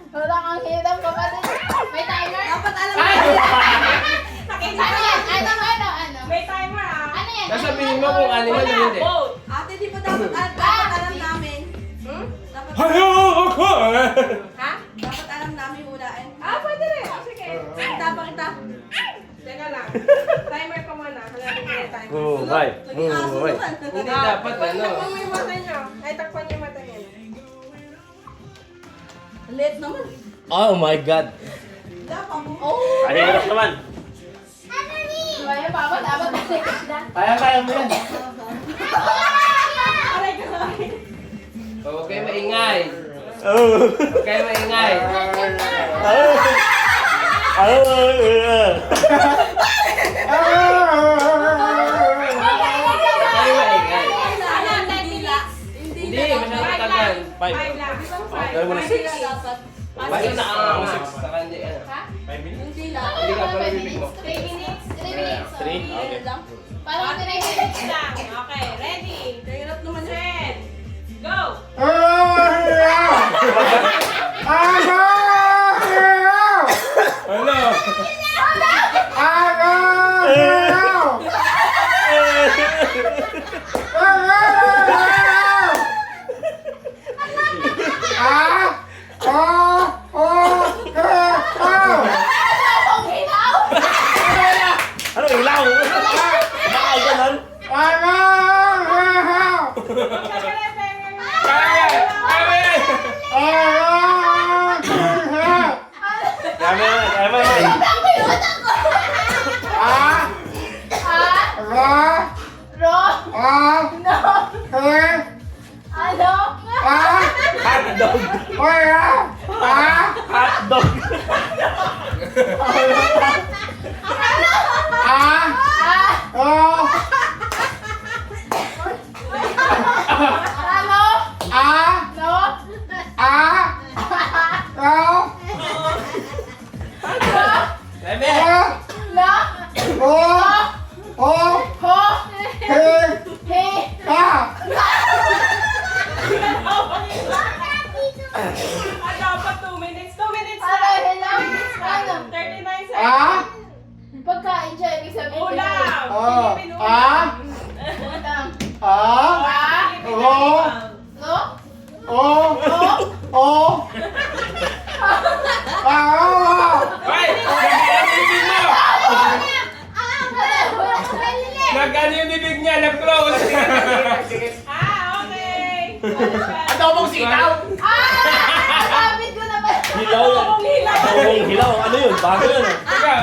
Wala kang hirap kapatid. May timer? Dapat alam Ay! mo. Ano yan? Ano? May timer ah. Ano yan? Sasabihin mo kung animal o hindi. Boat. Ate, di ba dapat alam namin? Dapat ako! Ha? dapat alam namin hulaan. Pwede rin. Sige. Pakita. Teka lang. Timer ka muna. Hanapin ko yung timer. Buhay! Naging aso Buhay! naman. Hindi dapat ano. Takpan mo yung mata nyo. Ay, takpan niyo yung mata nyo. Late naman. Oh my God! Dapat mo. Oh! Ay, hirap naman. Kaya papa, dapat nalikas na. Kaya mo yan. Aray ka sa akin. Huwag kayo maingay. Oh. Huwag kayo maingay. Huwag kayo maingay. Hindi, masyadong tagal. Five. Five lang. Dahil mo na Five six. lang. Bakit na ang saka hindi ano. Ha? 5 minutes? Hindi lang. Hindi ka pala bibig mo. 3 minutes. 3 minutes. 3? Okay. lang. Parang 3 minutes minutes. lang. Okay, ready? Kahirap naman yun. Set. Go! Ano? Ang hilaw! Ano, ilaw? Bakal ganun? Kaya mo yan, kaya mo yan. Ro? No? Ano? Hotdog. Hotdog. Ano? No? Bebe! No? Ho? He? Dapat 2 minutes. 2 minutes Ano? lang. Hilaw? Ano? 39 seconds. Pagkain siya, ibig sabihin. Ulam. Ulam. Philippine animal. No? Hoy! Nag-ano yung bibig mo? Nag-ano yung bibig niya? Nag-close! Okay. Adobong sitaw! Kapit ko na ba? Hilaw yan. Adobong hilaw. Ano yun? Bago yun. Teka,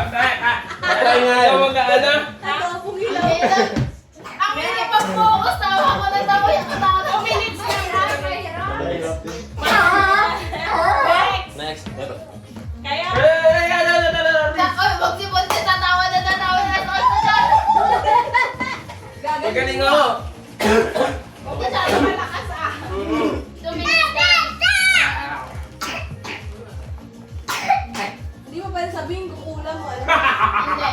Patay nga yan. Tawag ka ano? Ito, kung hilaw. Ang hindi pag-focus, tawa ko na tawa yung katawa ng minutes lang. Next! Next. Ito. Kaya, Magsipon siya, tatawa na. Magaling ako! Huwag ka siya malakas ah. Tumingin ka. Hindi mo pwede sabihin kung ulam mo. Alam mo. Hindi.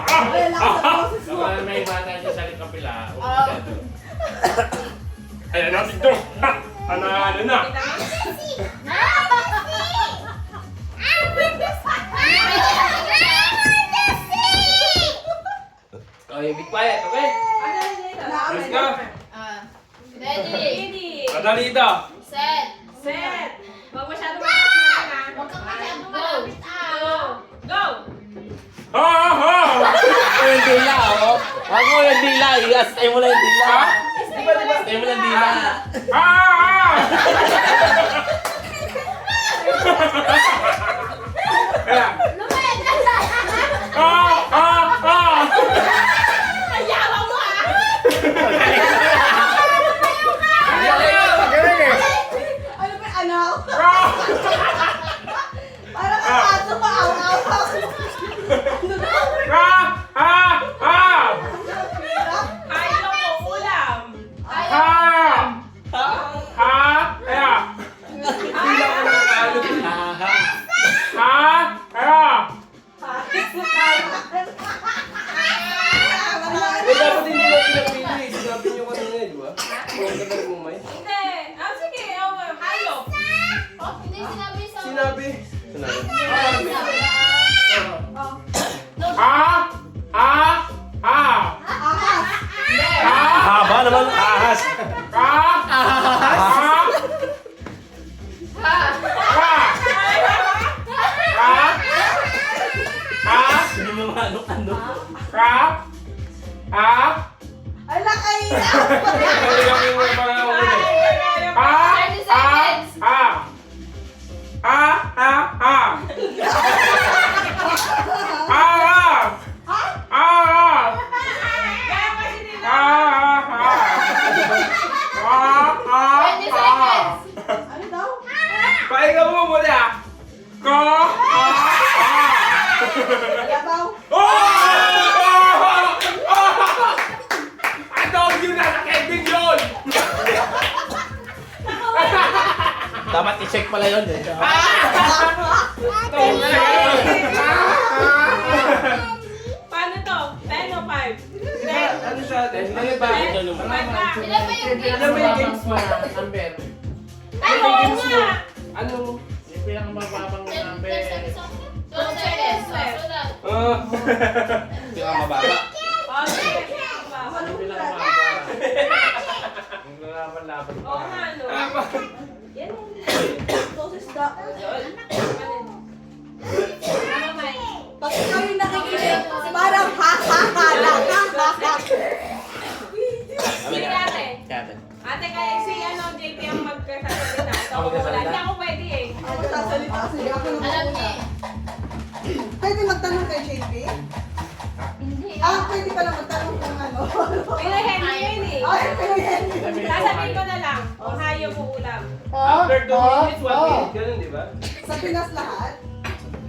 Ay, lakas sa boses mo. Kapag may bata siya sa kapila. Oh. Ayan natin ito. Ano na? kita mo? Oh, you be quiet, okay? Naamin. Let's go! Ready? Ready. Madali ito! Set. Set. Huwag masyadong malapit na. Huwag kang masyadong malapit ah. Go. Ha ha! Yung dila, oh. Wag mo yung dila. I-astay mo lang yung dila. Astay mo lang yung dila. Lumit! Ang yawa mo ah! Ano ba, anak? Parang ang aso pa, aw-aw. Kain lang po ulam. Ayaw. Ha! sinabi. Haba naman, ahas. Hindi mo ano. Ay, lakay na! 30 seconds. Kaya kasi nila. 20 seconds. Ano daw? Pahinga mo muna. Yabaw. I told you na nakending yun! Dapat i-check pala yun eh. Paano to? 10 o 5? Ano siya? Ano ba? Ito naman. Ilan ba yung games Ano ba yung mo? games mo? Number. Ay, oo nga! Ano? Yung pinakamababang 10 number. seconds. 12 seconds. Sulat. Pinakamababa. O, sige. Yung pinakamababa. Yung laban-laban pa. Oo nga, no? Yan. Toses da. Ano, Mike? Pag ikaw yung nakikinig, parang ha-ha-ha lang. Ha-ha-ha. Sige, ate. Kaya Ate, kaya si JP ang magkasasalita. Ito Ako ako wala. magkasalita? Hindi ako pwede eh. Ako sasalita kasi ako Alam naman niya. Pwede magtanong kay JP? Hindi. Pwede pala magtanong kung ano. Pinahendy yun eh. Ay, pwede. Sasabihin ko na lang. Kung hayop mo ulam. After 2 minutes, 1 minute. Ganun, di ba? Sa Pinas lahat?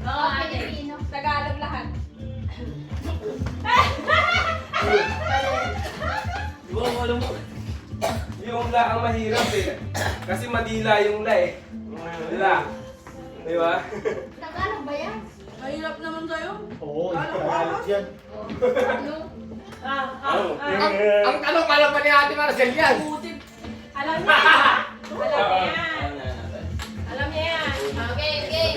Oo, Pilipino. Tagalog lahat. Yung la ang mahirap eh. Kasi madila yung la eh. La. Di ba? Tagalog ba yan? Mahirap naman sa'yo. Oo, ikaw yan. Ano? Ang tanong alam pa ni Ate Marcel yan. Alam niya. Alam niya yan. Alam niya yan. Okay, okay.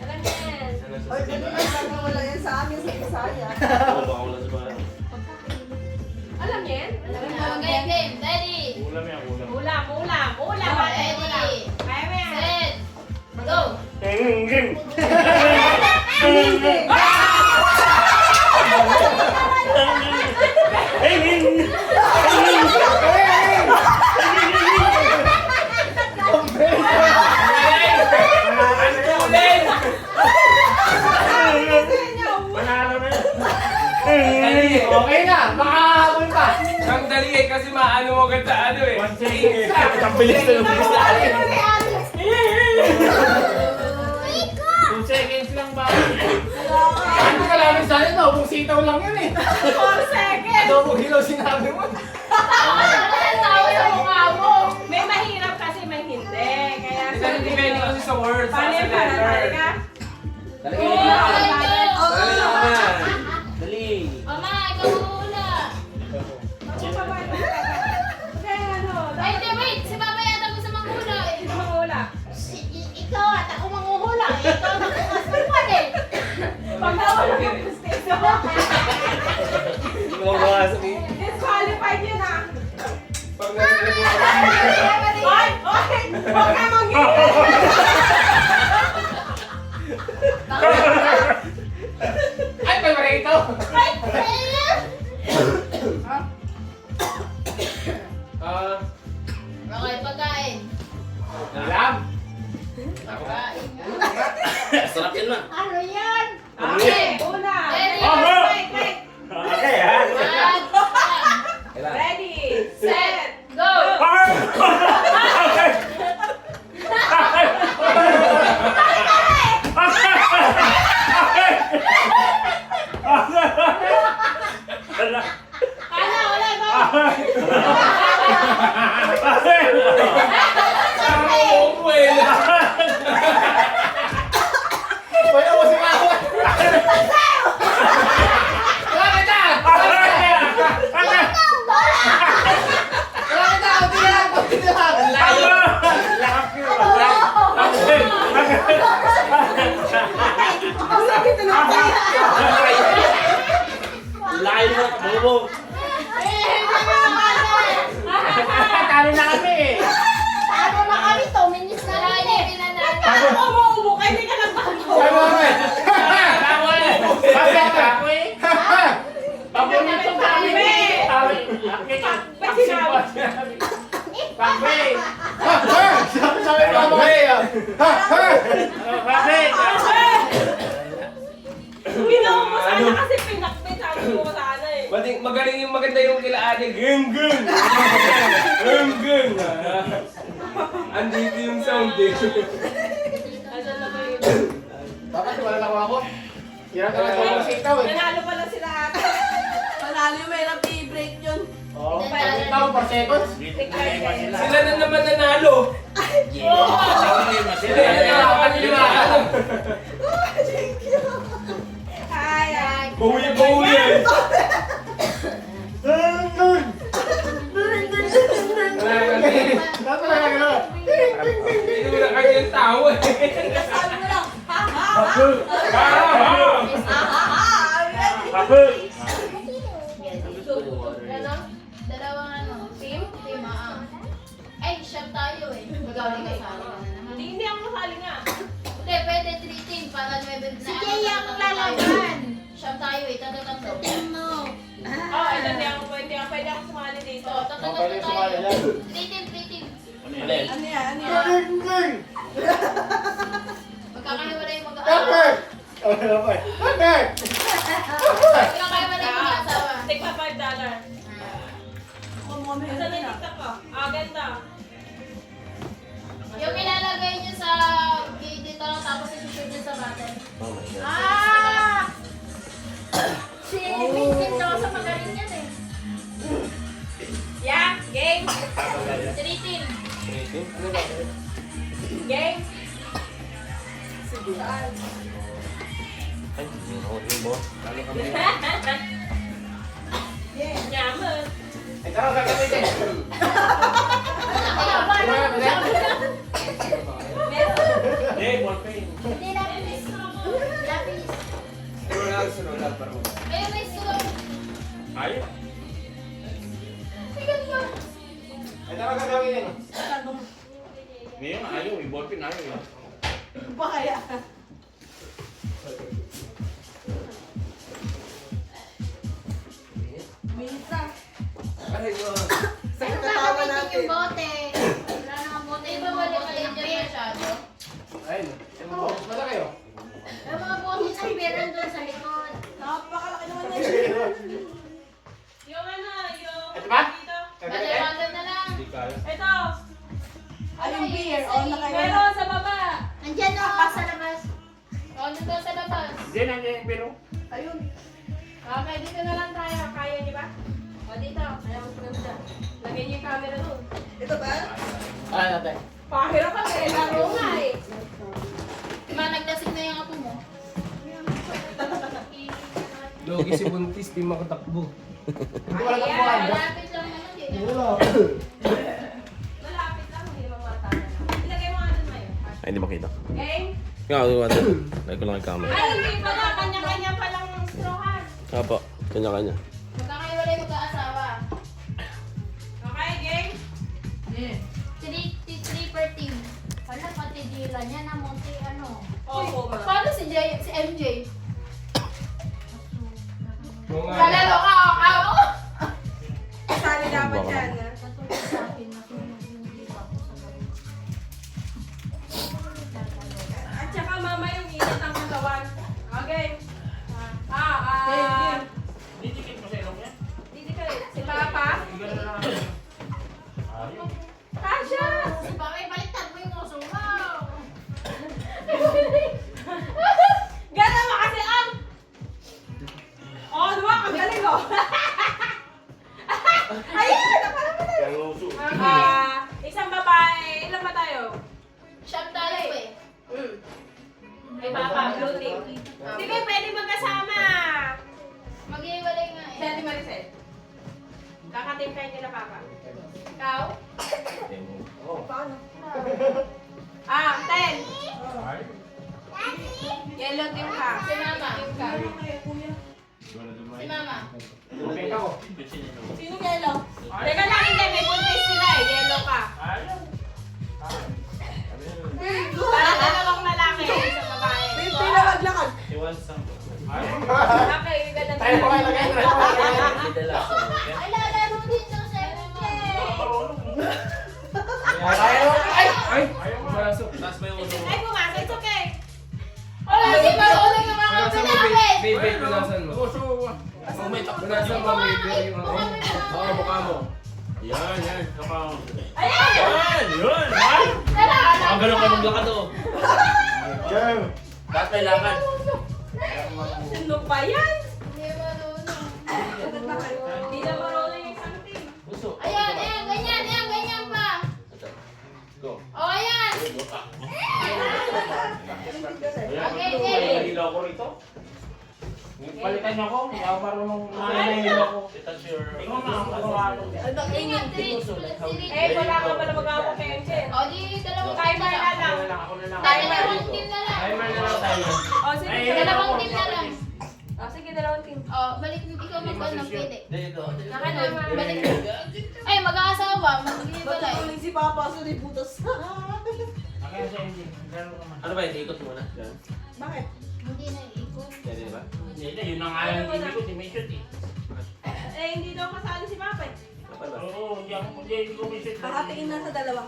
Alam niya yan. Ay, ano na wala yan sa amin sa Bisaya. Alam niya yan? Okay, game. Ready. Ulam yan, ulam. Ulam, ulam, ulam. Ready. Kaya mo yan. Set. Go. Manalo na yan. Dali eh. Okay na, makahabol pa. Ang dali eh kasi maano mo agad sa ano eh. 1 second. Ang bilis na yung bilis na akin. 2 seconds lang ba? Ano ka namin sa akin? Kung sitaw lang yun eh. 4 seconds. Adobong hilaw sinabi mo. Ano tawa sa mukha mo? May mahirap kasi may hindi. Kaya Depende kasi sa words. Paano sa yung para letter. talaga? Dali. Dali naman. Dali. Mama, ikaw muna. Ako pa ba? Kaya ano? Ay, hindi, wait. Si Mama yata gusto manghula. Sino mangula? Ikaw at ako manghuhula. Ikaw nakakasupan eh. Pag nawala ng gusto. Mawawasok eh. Disqualified yun ah. Pag nalagay mo. Oy! Oy! Huwag ka manghihil! Ay, may mali ito. Okay, pagkain. Alam. Pagkain. Sarap yan ma. Ano yan? Okay, una. Ready? Wait, wait. Okay ha. Ready, set, Go! Kala, wala ba? Ang umuwi. Wala mo si Bakit? Ginawa mo sana kasi pinakbit. Sabi ko sana eh. Magaling yung maganda yung kila ate. Geng geng! Geng geng! Andito yung sound eh. Asan na ba yun? Bakit wala lang ako? Tira ka lang ako sitaw eh. Nanalo pala sila ate. Panalo yung mahirap i-break yun. Oo, sitaw per seconds. Sila na naman nanalo. Sila na naman nanalo. Hi, hi. Bawi-bawi yan. Dapat na gano'n. Hindi mo na kanyang tao eh. Sabi mo lang, ha ha ha. Ano? Dalawang ano? Team? Team, Ay, shot tayo eh. Magaling kayo sa akin na naman. Hindi ako masali nga. Hindi, pwede 3 team para 9 na. Si Jay ang lalaban. Shot tayo eh, tatlo-tatlo. Oh, ito hindi ako pwede ako sumali dito. So, Pwede sumali tatlo-tatlo tayo. dyan. 3 team. Alin? Ano yan? Ano yan? Magkakahiwalay yung Bakit? mag-aasawa. Bakit? Magkakahiwalay yung mag-aasawa. Take pa $5. Kumome. Asan na yung TikTok ko? Ah, ganda. Yung ilalagay nyo sa gate dito, tapos isushoot nyo sa button. Oh my God. Ah! Si Vincent daw sa magaling yan eh. Yeah, game. 3 team. Game. Ay, yung boss. Nyaman. Ito ang gagamitin. Ay, ba? Hindi, ballpen. Hindi lapis. Lapis. Roll para mo. Ayun, may sulo. Ayaw. Sigat ba? Ito ang gagamitin. Ngayon, ayaw. Yung ballpen ayaw. Pa kaya? Minsa. Aray ko. Sakit na Ayun, tawa nakatitin natin. yung bote. Wala nang bote. Iba wala kayo dyan masyado. Ayun. Mala kayo. Yung mga bote sa piran doon sa likod. Napakalaki naman na yun. Yung ano, yung... Ito ba? Dito. Random na lang. Hindi kaya. Ito. Ay, yung beer. O, nakayo. Pero sa baba. Andyan o, sa labas. O, nandun sa labas. Hindi, nandiyan yung pero. Ayun. Okay, dito na lang tayo. Kaya niyo ba? O, dito. Ayaw ko ganda. Lagyan niyo yung camera doon. Ito ba? Ah, natin. Pahirap ka eh. Laro nga eh. Diba, naglasing na yung apo mo? Logi si Buntis, di makatakbo. Hindi wala kang buwan. Malapit lang naman yun. Malapit lang. Hindi naman matatanong. Ilagay mo nga doon ngayon. Ay, hindi makita. Game? Nga, gawa din. Lagi ko lang yung camera. Ay, hindi pala. Kanya-kanya palang strawhan. Apo, kanya-kanya. Magkakahiwalay mag-aasawa. Okay, game? 3 per team. Wala, pati dila niya na monte ano. Opo, ma. Paano si MJ? Kung ano. Kalalo ka, ako! Sali dapat yan. ha? At saka mama yung init ang katawan. Okay. Didikit mo sa ilong niya. Didi ka eh. Si Papa. Kasha! Si Papa, baliktad mo yung uso mo. Gano'n mo kasi ang... Oh, diba? Ang galing ko. Ayun! Isang babae. Ilan ba tayo? Shot tayo eh. Kay Papa, blue team. Sige, pwede magkasama. Maghihiwalay nga eh. Daddy Maricel. Kakatim kayo nila Papa. Ikaw? Paano? 10. Yellow team ka. Si Mama. Team ka. Si Mama. Okay ako. Sino kelo? Teka lang, hindi. May buntis sila eh. Yellow ka. Para dalawang lalaki. Isang babae. May pinawaglakan. Okay, ganda. Tayo pa kayo lagay. Ay, lalaro din daw sa MJ. Tayo. Ay! Ay! Masok. Taas ba yung uso Nasa mamigay yung ano. Oo, mukha mo. Yan, yan. Kapag... Ayan! Yan! Yun! Yan! Ang ganun ka maglakad oh. Yan! Dapat kailangan. Sino pa yan? Hindi marunong. Hindi na marunong yung isang team. Puso. Ayan, ganyan pa. Ito. Go. O, ayan. Ayan. Okay, May ilaw ko rito. Palitan niyo ako. Hindi ako marunong Ay, mahihilo ako. That's your... Ikaw na ang magawa ko. Ingat, Eh, wala ka pala mag-awa kay Angel. O, di dalawang Timer na lang. Ako na lang, ako na lang. Dalawang team na lang. Timer na lang tayo. O, sige. Ay, Dalawang team na lang. O, sige, dalawang team. O, balik ikaw mag-on ng pili. Dito. Naka na, balik. Ay, mag-aasawa. Mag-iwalay. Uling si Papa, so di putos. Kaya sa engine. Ganun naman. Ano ba yun? Ikot muna. Yan. Bakit? Hindi na ikot. Yan, di ba? Hindi, yun ang alam ng TV ko. Di may shoot eh. Eh, hindi daw kasali si Papa eh. Ano ba? Oo, hindi ko may shoot. Hahatiin na sa dalawa.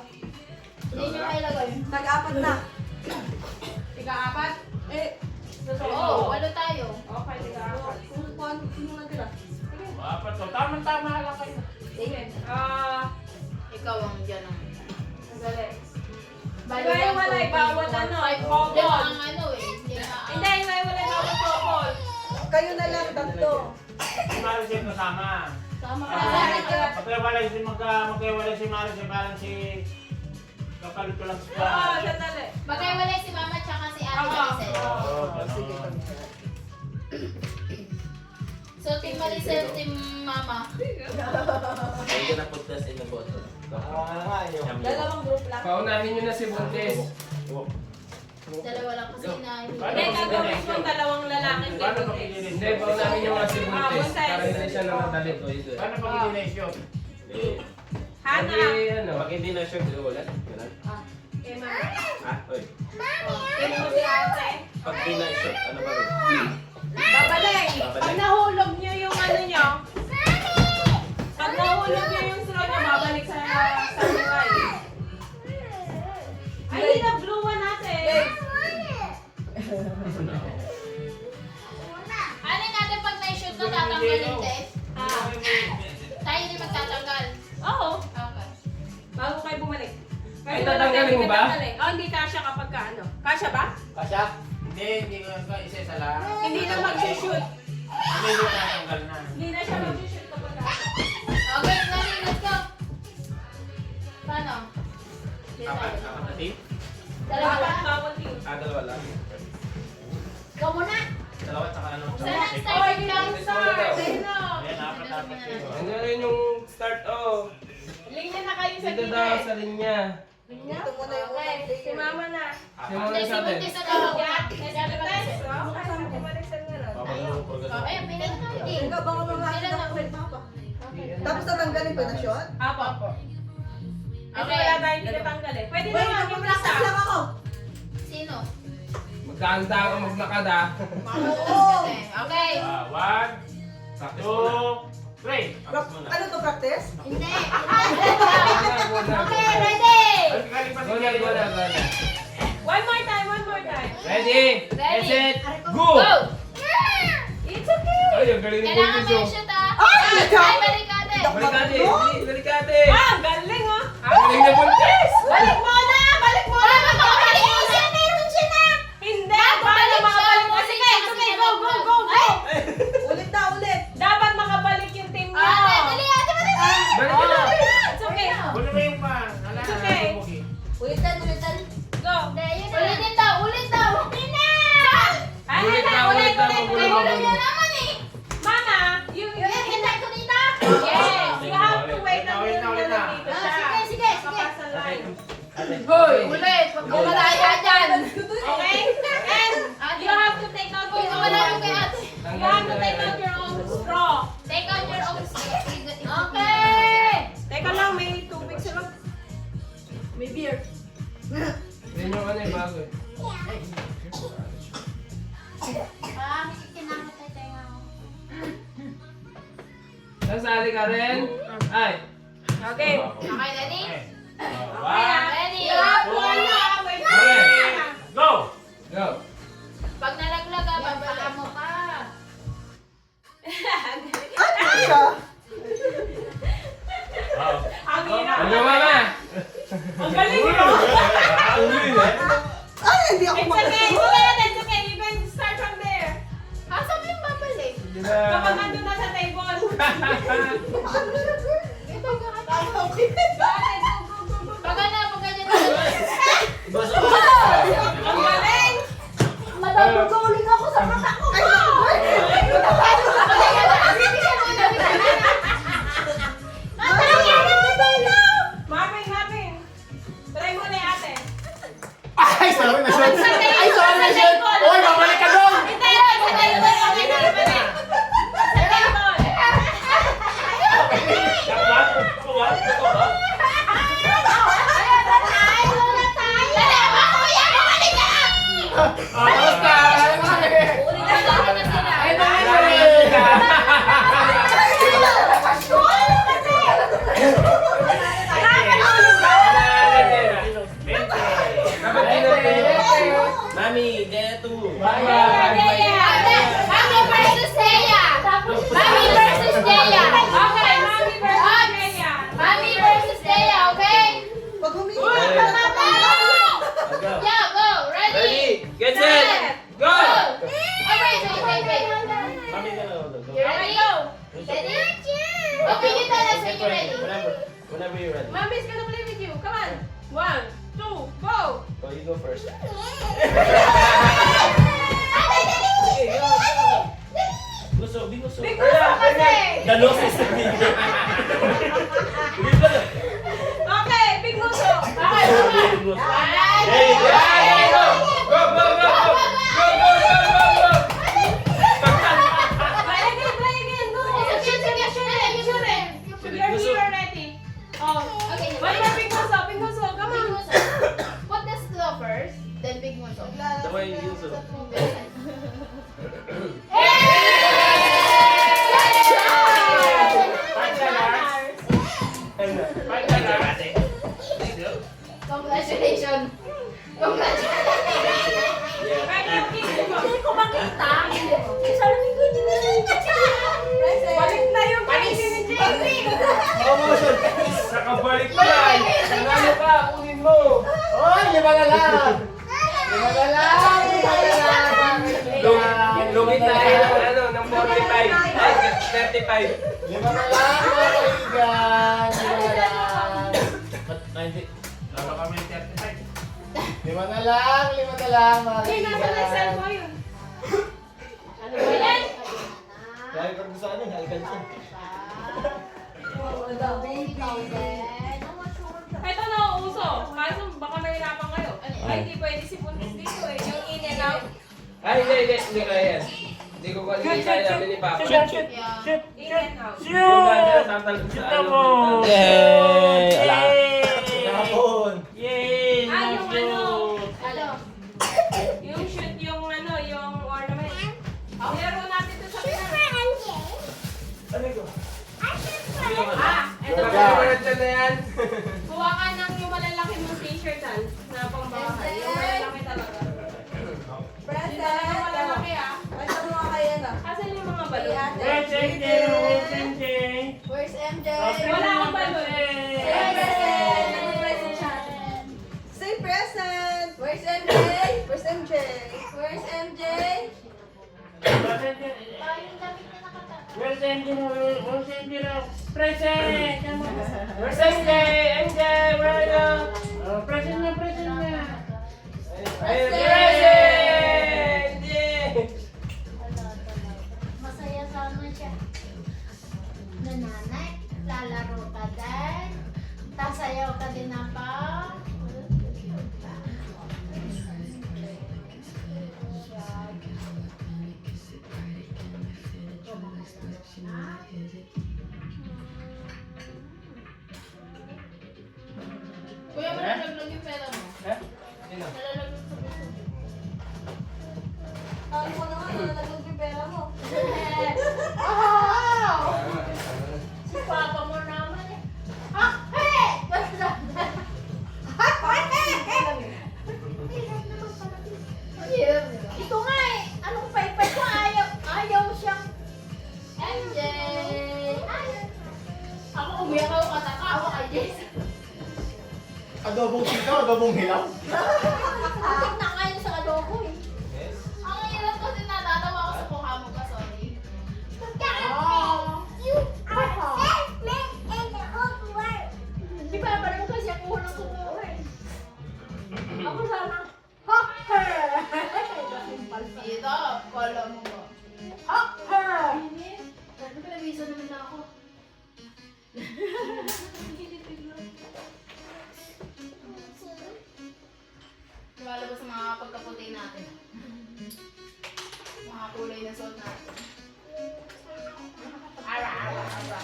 Hindi nyo mailagay. Nag-apat na. Ika-apat? Eh, Oo, walo tayo. Okay, ika-apat. sino natira? Apat to. Tama-tama lang kayo. Sige. Ikaw ang dyan ang... Sandali. Bali, Iwalay, bawat ano, Yan couple. ang ano eh. Yan ang... Hindi, iwalay bawat couple. Kayo na lang, tatlo. Si Maricel kasama. Sama ka Ah, na lang. Magkaiwalay si Maricel. Parang si... Kapalit ko lang si Oo, sandali. Magkaiwalay si Mama tsaka si Ate Maricel. Sige. So, Team Maricel, Team Mama. I'm gonna put this in the bottle. Dalawang group lang. Paunahin nyo na si Buntes. Dalawa lang kasi inahin. Hindi, gagawin mo dalawang lalaki Paano dito. pag eh. Hindi, paunahin nyo nga si Buntes. Buntes. Para hindi siya nakadali. O, ito. Paano pag hindi na-shoot? Hana. Hindi, ano. Pag hindi na siya, ulan. Ganun. Kay Mama. Ah, oy. Kay mo si Ate. Pag hindi na siya, ano ba rin? Babalik. Babalik. Pag nahulog niyo yung ano niyo. Pag nahulog niyo yung straw niyo, babalik sa liway. Ay, hindi na blue one natin. Ano natin pag may-shoot na tatanggalin, Tess? Ah, Tayo din magtatanggal. oo. Okay. Bago kayo bumalik. Ay, wala tatanggalin tayong mo ba? tatanggalin. Oh, hindi kasya kapag ka ano. Kasya ba? Kasya? Hindi ko isa-isa lang. Hindi na mag-shoot. Hindi ko tatanggal na. Hindi na siya mag-shoot kapag ka. Okay, Nani, let's go. Paano? Dito Apat, tayo. apat na team? Dalawa Dapat lang. bawal team. Dalawa lang. Ikaw muna. Dalawa tsaka ano? Saan ang Oh, start yun lang? ang start. Sino? Ayan, apat-apat kayo. Ano rin yung start, oh. Linya na kayo sa Dito daw gilid. sa linya. Ito muna yung Okay, unang si player. Mama na. Simula Hindi, si sa atin. Buntis na daw. Yeah, next test. Kasama ko balik sa ngayon. Oh, ayun, pila na tayo. Ikaw, baka mamahal Pila na na. ako kay Papa. Tapos tatanggalin ko na shot? Apo. Kasi Okay. wala tayong tinatanggal eh. Pwede na Wait, lang yung mag-practice isa. lang ako. Sino? Magkahanda ka maglakad, ah. Oo. Okay. 1, 2, 3. Ano to, practice? Hindi. Wala. Okay, ready? Go na, go na, go na. One more time. Ready? Ready. Set, Go! go! It's okay. Ay, ang galing ni Kailangan Buntis, may oh. shoot ah. Ay, Ay, ikaw! balikate. Balikate, hindi, balikate. Ah, galing oh. Galing ni Buntis. Balik mo na! Balik mo na! Makabalik siya, meron siya na. Hindi! Paano makabalik mo? Sige, sige, go, go, go, go! Ulit na, ulit. Dapat makabalik yung team niyo. Ate, dali, ate, dali. Balik ka na. It's okay. Kulo mo yung pan. Hala, It's okay. Ulitan, ulitan. Go. Hindi, yun na. Ulitin daw, ulit daw. Hindi na. Ay, Ulit na, na, ulit, ulit na, ulit, ulit ulit. na. Ulit na naman eh. Mama, you Hintay ko dito. Yes, you have to wait until Ulit na, ulit na. nandito siya. Sige, sige, sige. Makapasa line. Hoy, ulit. Pag malaya dyan. Okay? And you have to take out Hoy, your wala own. yung kay ate. You have to take out your own straw. Take out your own stick. Okay. Teka lang, may tubig sila. May beer. Yan yung ano, bago eh. Ah, kinamatay tayo nga ako. Nasali ka rin? Ay. Okay. Okay, ready? One, Ready? Wait. Okay. go! Go. Pag nalaglag ka, babalik mo pa. Ay, sorry, shit! Uy, babalik ka doon! Hindi, sakay ko. Okay na, balik. Sakay ko. Basta! Uli na sila. Ay, naman! Dapat dinapin. Mami, kaya to. Mami versus Thea. Mami versus Thea. Okay, Mami versus Rhea. Mami versus Thea, okay? Pag humingi Uy, ka na Yeah, go. Ready? Ready, get set, go! Oh, wait. Mami, ka na. You ready? Ready? Okay, you tell us when you're ready. Whenever you're ready. Mommy's gonna play with you. Come on. 1, 2, go. Oh, you go first. Gusto, di gusto. Big gusto kasi. Dalo sa video. Okay, big gusto. Okay, come on. Hey, Hey, go! Go, go, go, go! Go, go, go, go, go! Play again. Go. Shoot it. You're here already. Oh. Okay, One more big gusto. Come on. Put the slow first, then big one. the way you use it. Congratulations! Hindi ko makita. Balik na yung panis ni Jamie. Nakabalik na yan! Nanalo ka! Kunin mo! Uy, lima na lang! Lima na lang! Lumit na kayo ng ano, ng 45. Ay, 35. Lima na lang, mga kaibigan! Lima na lang! Ba't 90? Lalo kami 35. Lima na lang, mga Hey, nasa Excel mo kaibigan! yun. Ano ba yan? Dahil kung gusto ano, alkansin. Ito na uso. Kaso baka mahirapan kayo. Ay, hindi pwede si Buntis dito eh. Yung in and out. Ay, hindi kaya yan. Hindi ko kaya namin ni Papa. In and out. Yung ganda, tatalog sa ano. Yay! Wala. Kahapon! Ah, yung ano. Yung shoot, yung ano, yung ornament. Nilaro natin ito sa pinag. Ano ko? Ah, ito. Nakalimutan dyan na yan. Kuha ka ng yung malalaki mong t-shirt na pangbahay. Yung malalaki talaga. Yung talaga malalaki ah. Asan yung mga balon? Where's MJ? Wala akong balon. Say present! Where's MJ? Where's MJ? Where's MJ? Where's MJ now? Present! Where's MJ? MJ, where are you? Present na! Ayun, MJ! Masaya sana siya. Nananay, lalaro ka din. Tasayaw ka din na pa. Kuya, malalaglag yung pera mo. Ha? Hindi na. Nalalaglag sa puso. Ano mo naman, nalalaglag yung pera mo. Si Papa mo naman eh. Ha? Hey! Ito nga eh. Anong paypay ko? Ayaw siyang. MJ! Ako umiyak ako katakawa kay Jason. Adobong sito, adobong hilaw. Atik na ngayon sa adobo eh. Yes. Ang hirap kasi natatawa ako sa mukha mo pa, sorry. Di ba, parang kasi ako unang kumuha eh. Ako sana. Ito, kala mo ba? Sabi ko, nabisa naman na ako. Lumalabas sa mga pagkaputi natin. Mga kulay na suot natin. Ara, ara, ara.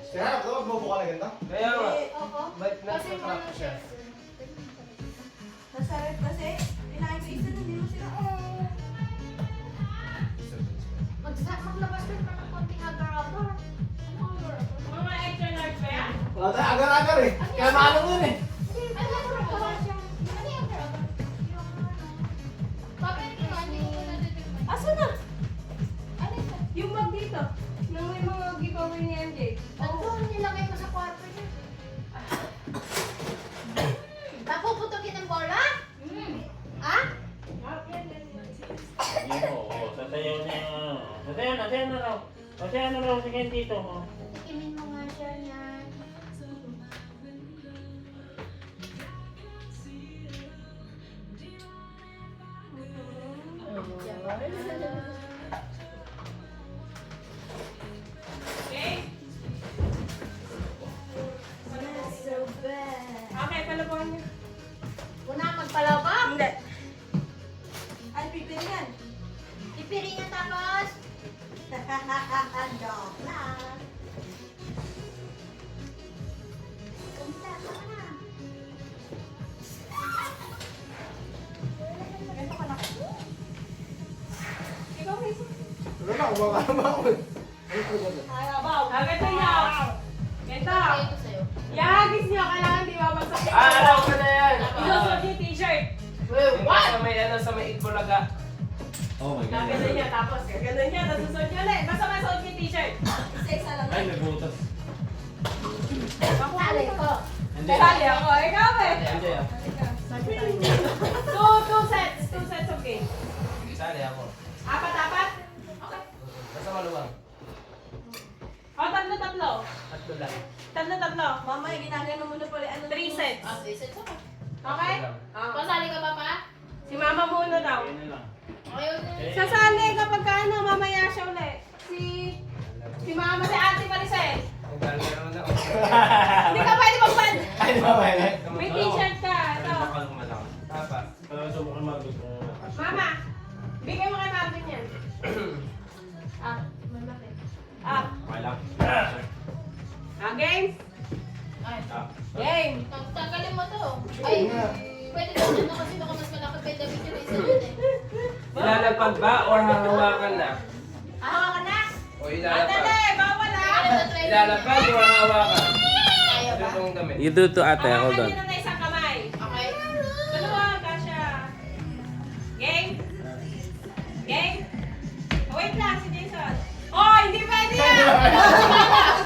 Kaya ako, magbubuka na ganito. Kaya nga. Opo. Ba't Kasi nasa-trap mga siya? chefs. Nasa ref kasi, kinain ko isa, hindi mo sila. Maglabas din pa ng konting agar-agar. Ano agar-agar? Mga extra large ba yan? Wala tayo agar-agar eh. Kaya maalam yun eh. Ano agar-agar? Ano yung agar-agar? Bakit hindi ko natitikman? Asan na? Ano yun? Yung bag dito. Nang may mga giveaway ni MJ. Nandun, nilagay ko sa kwarto niya. Napuputukin ng bola? Ha? Oo, sasayaw na yung ano. Sasayaw na raw. Sasayaw na raw si Ken dito. Oh. Tikimin mo nga siya niyan. Okay? So bad. Okay, palabuhan niyo. Una magpalaba. Hindi. Ay, pipiringan. Ipirin niya tapos. Joke lang. Kumita ka na. Ganito ka na. Ikaw, Hazel. Wala na, kumaka naman ako eh. Ano ko ba? Ay, abaw. Agad na niya. Ganito. Bigay ko sa'yo. Yagis niyo. Kailangan di ba bagsak? Alam ko na yan! Isusot yung t-shirt. Yung sa may ano, sa may Itbulaga. Oh my God. Gaganda niya. Tapos gaganda niya. Tapos susot niyo ulit. Basta masuot yung t-shirt. Isa-isa lang. Ay, nagbutas. Tali ko. Hindi. Sali ako. Ikaw eh. Hindi ah. Two sets. Two sets of game. Sali ako. Apat-apat? Okay. Basta maluwang. O, tatlo-tatlo. Tatlo lang. Tatlo-tatlo. Mamaya, ginagano mo na pala. Ano 3 sets. Ah, visit ko. Okay? Pasali ka ba pa? Si mama muna daw. Ayun na lang. Ayun na. Sasali kapag ka ano, mamaya siya ulit. Si mama, si ate Maricel. Ang galing naman ako. Hindi ka pwede magpan. Ay, di ba ba yan? May t-shirt ka. Ito. Tapa. Subukan magot. Mama, bigay mo kay Marvin yan. Ah, malaki. Ah, Okay lang. game? Ay. Game. Tanggalin mo to. Ay, pwede ko na kasi baka mas malaki pa yung damit yung isa yun eh. Ilalagpag ba or hahawakan na? Hawa ka na. O Ate, ilalagpag? bawal Ano ah. sa training? Ilalagpag o hahawakan? Kaya Ito ba? pong damit. You do to ate, hold Hawakan on. niyo na isang kamay. Okay. Dalawa, Kasha. Game? Game? Oh, wait lang, si Jason. Oh, hindi pwede yan!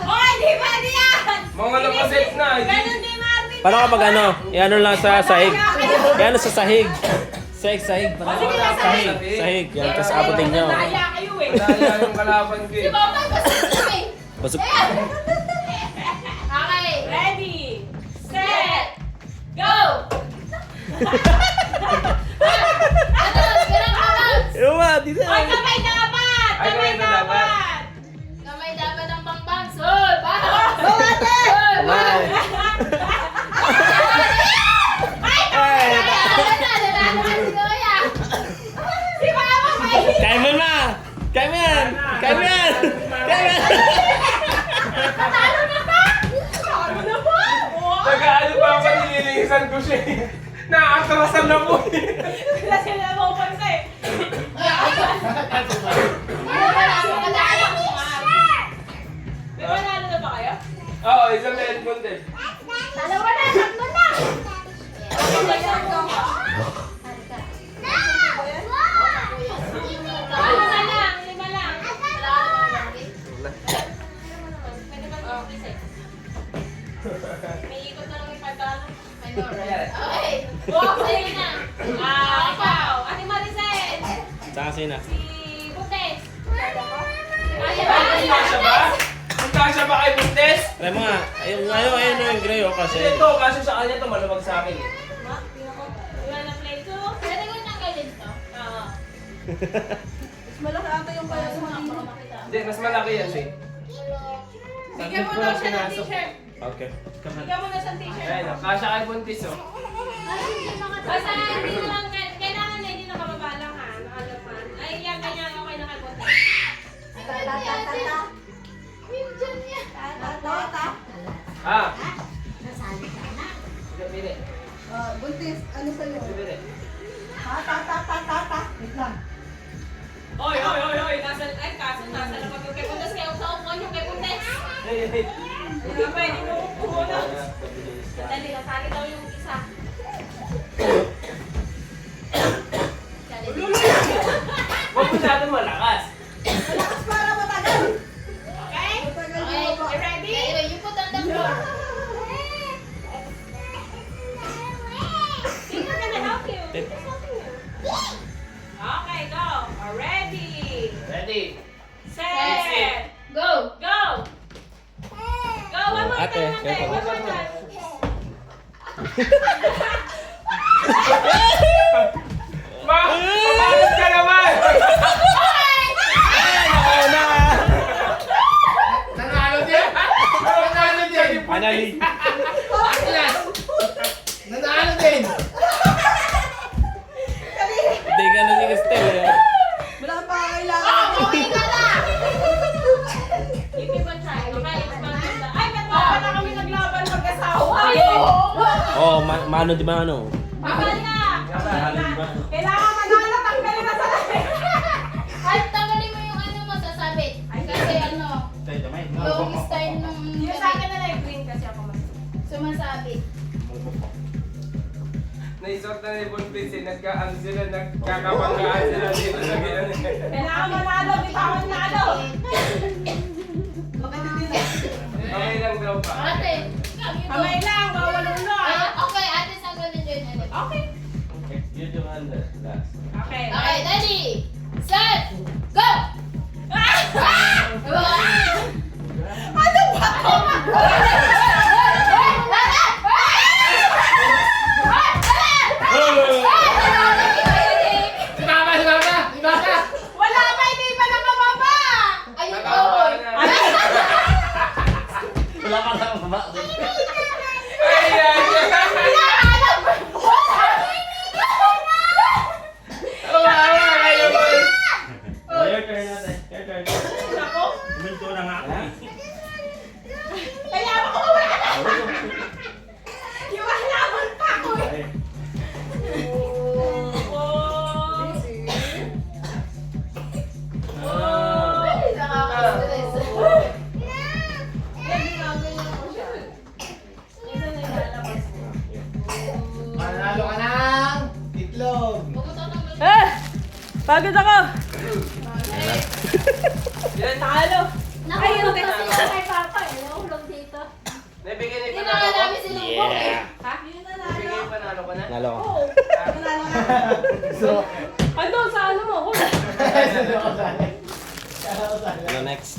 Oh, hindi pwede yan! Mga nakaset na. Ganun din, Marvin. Paano kapag ano? Iano lang sa sahig. Iano sa sahig. Sahig. Paano Sige, kapag sahig? Sahig. Yan, tapos abutin nyo. Nahaya kayo eh. Madaya yung kalaban ko Si eh. Mama, basta eh. Pasok. Okay. Ready, set, go! Ganun ka lang. Ewa, dito. Oy, kamay dapat! Ay, kamay Kamay ba dapat? dapat! Kamay dapat ang pangpang. Sol! Bahaw! Kamay. Ay! Si Mama, may... Kaya mo na! Kaya mo yan! Kaya mo yan! Kaya mo yan! Talo na ba? Talo na ba? Oh! Nag-ano pa ako, nililinisan ko siya eh. Naatrasan na po eh. Wala sila mo pansa eh. Di ba nalo na ba kayo? Oo, isang headphone din. Dalawa na, tatlo na. Lima lang. Pwede ba ito reset? May ikot na lang yung pagkano. Okay. Oh, sige na. Ikaw. Ate Maricel. Saka sina. Si Butes. Kasya ba? Kung kasya ba kay Bundes? Try mo nga. Ayun yung gray o kasi. Ito, kasya sa kanya ito, maluwag sa akin. Wala na play to. Pwede ko tanggalin to. Oo. Mas malaki ata yung pala sa mga Para makita. Hindi, mas malaki yan eh. Bigyan mo daw siya ng t-shirt. Okay. Bigyan mo na siya ng t-shirt. Ayun, kasya kay Bundes oh. Basta hindi mo lang kailangan sa'yo. Ta. Wait lang. Oy! Nasa labas yung kay Puntes. Kaya usaw yung kay Puntes. Hindi pwede mo pumunta. Dali, nasali daw yung isa. Huwag masyado malakas. Malakas para matagal. Okay? Matagal Okay, mo ba? You ready? Anyway, you put on the floor. Think we're gonna help you. Okay, go. Ready. Ready. Set. Go! Go. Go. One more Ate, time. careful. One more time. Papalit ka naman! Nanalo din. Nanalo din. Finally. Atlas. Nanalo din. Hindi ka na si Cristel eh. Wala pa kailangan. Give me one try. Okay, it's maganda. Ay, ba't baka na kami naglaban mag-asawa? Oh, mano di mano. Bawal na. Kailangan manalo, tanggalin na sa lahat. Ay, tanggalin mo yung ano mo sasabit. Kasi ano, yung style nung Yung sa akin na lang green kasi ako mas. sumasabit. Naisot na ni Buntis eh. Nagkaan sila, nagkakapanggaan sila dito sa gano'n. Kailangan manalo, di pa ako nanalo. Okay lang daw pa. Ate, Kamay lang, bawal ulo Ay, ah. okay, ate, sanggal na dyan. Okay. Yun yung under. Last. Okay. Okay, ready, set, go! Ano ba? Sumama. Wala pa, hindi pa nakababa. Ayun, Nakakaba oh. na. Wala ka lang baba. Ay, ay, Your turn natin. Your turn. Ako? Minto na nga. Kaya ako wala na. Yung halaman pa ako. Ay, nakaka-stress. Manalo ka ng itlog. Pagod ako. Yan. Talo. Nahulog kasi yung kay Papa eh. Nahulog dito. Nabigyan ni Hindi na panalo nga ko. namin sinubok eh. Ha? Nabigyan panalo ko na. Nalo ka. Oo. Ano sa ano mo? Ano next?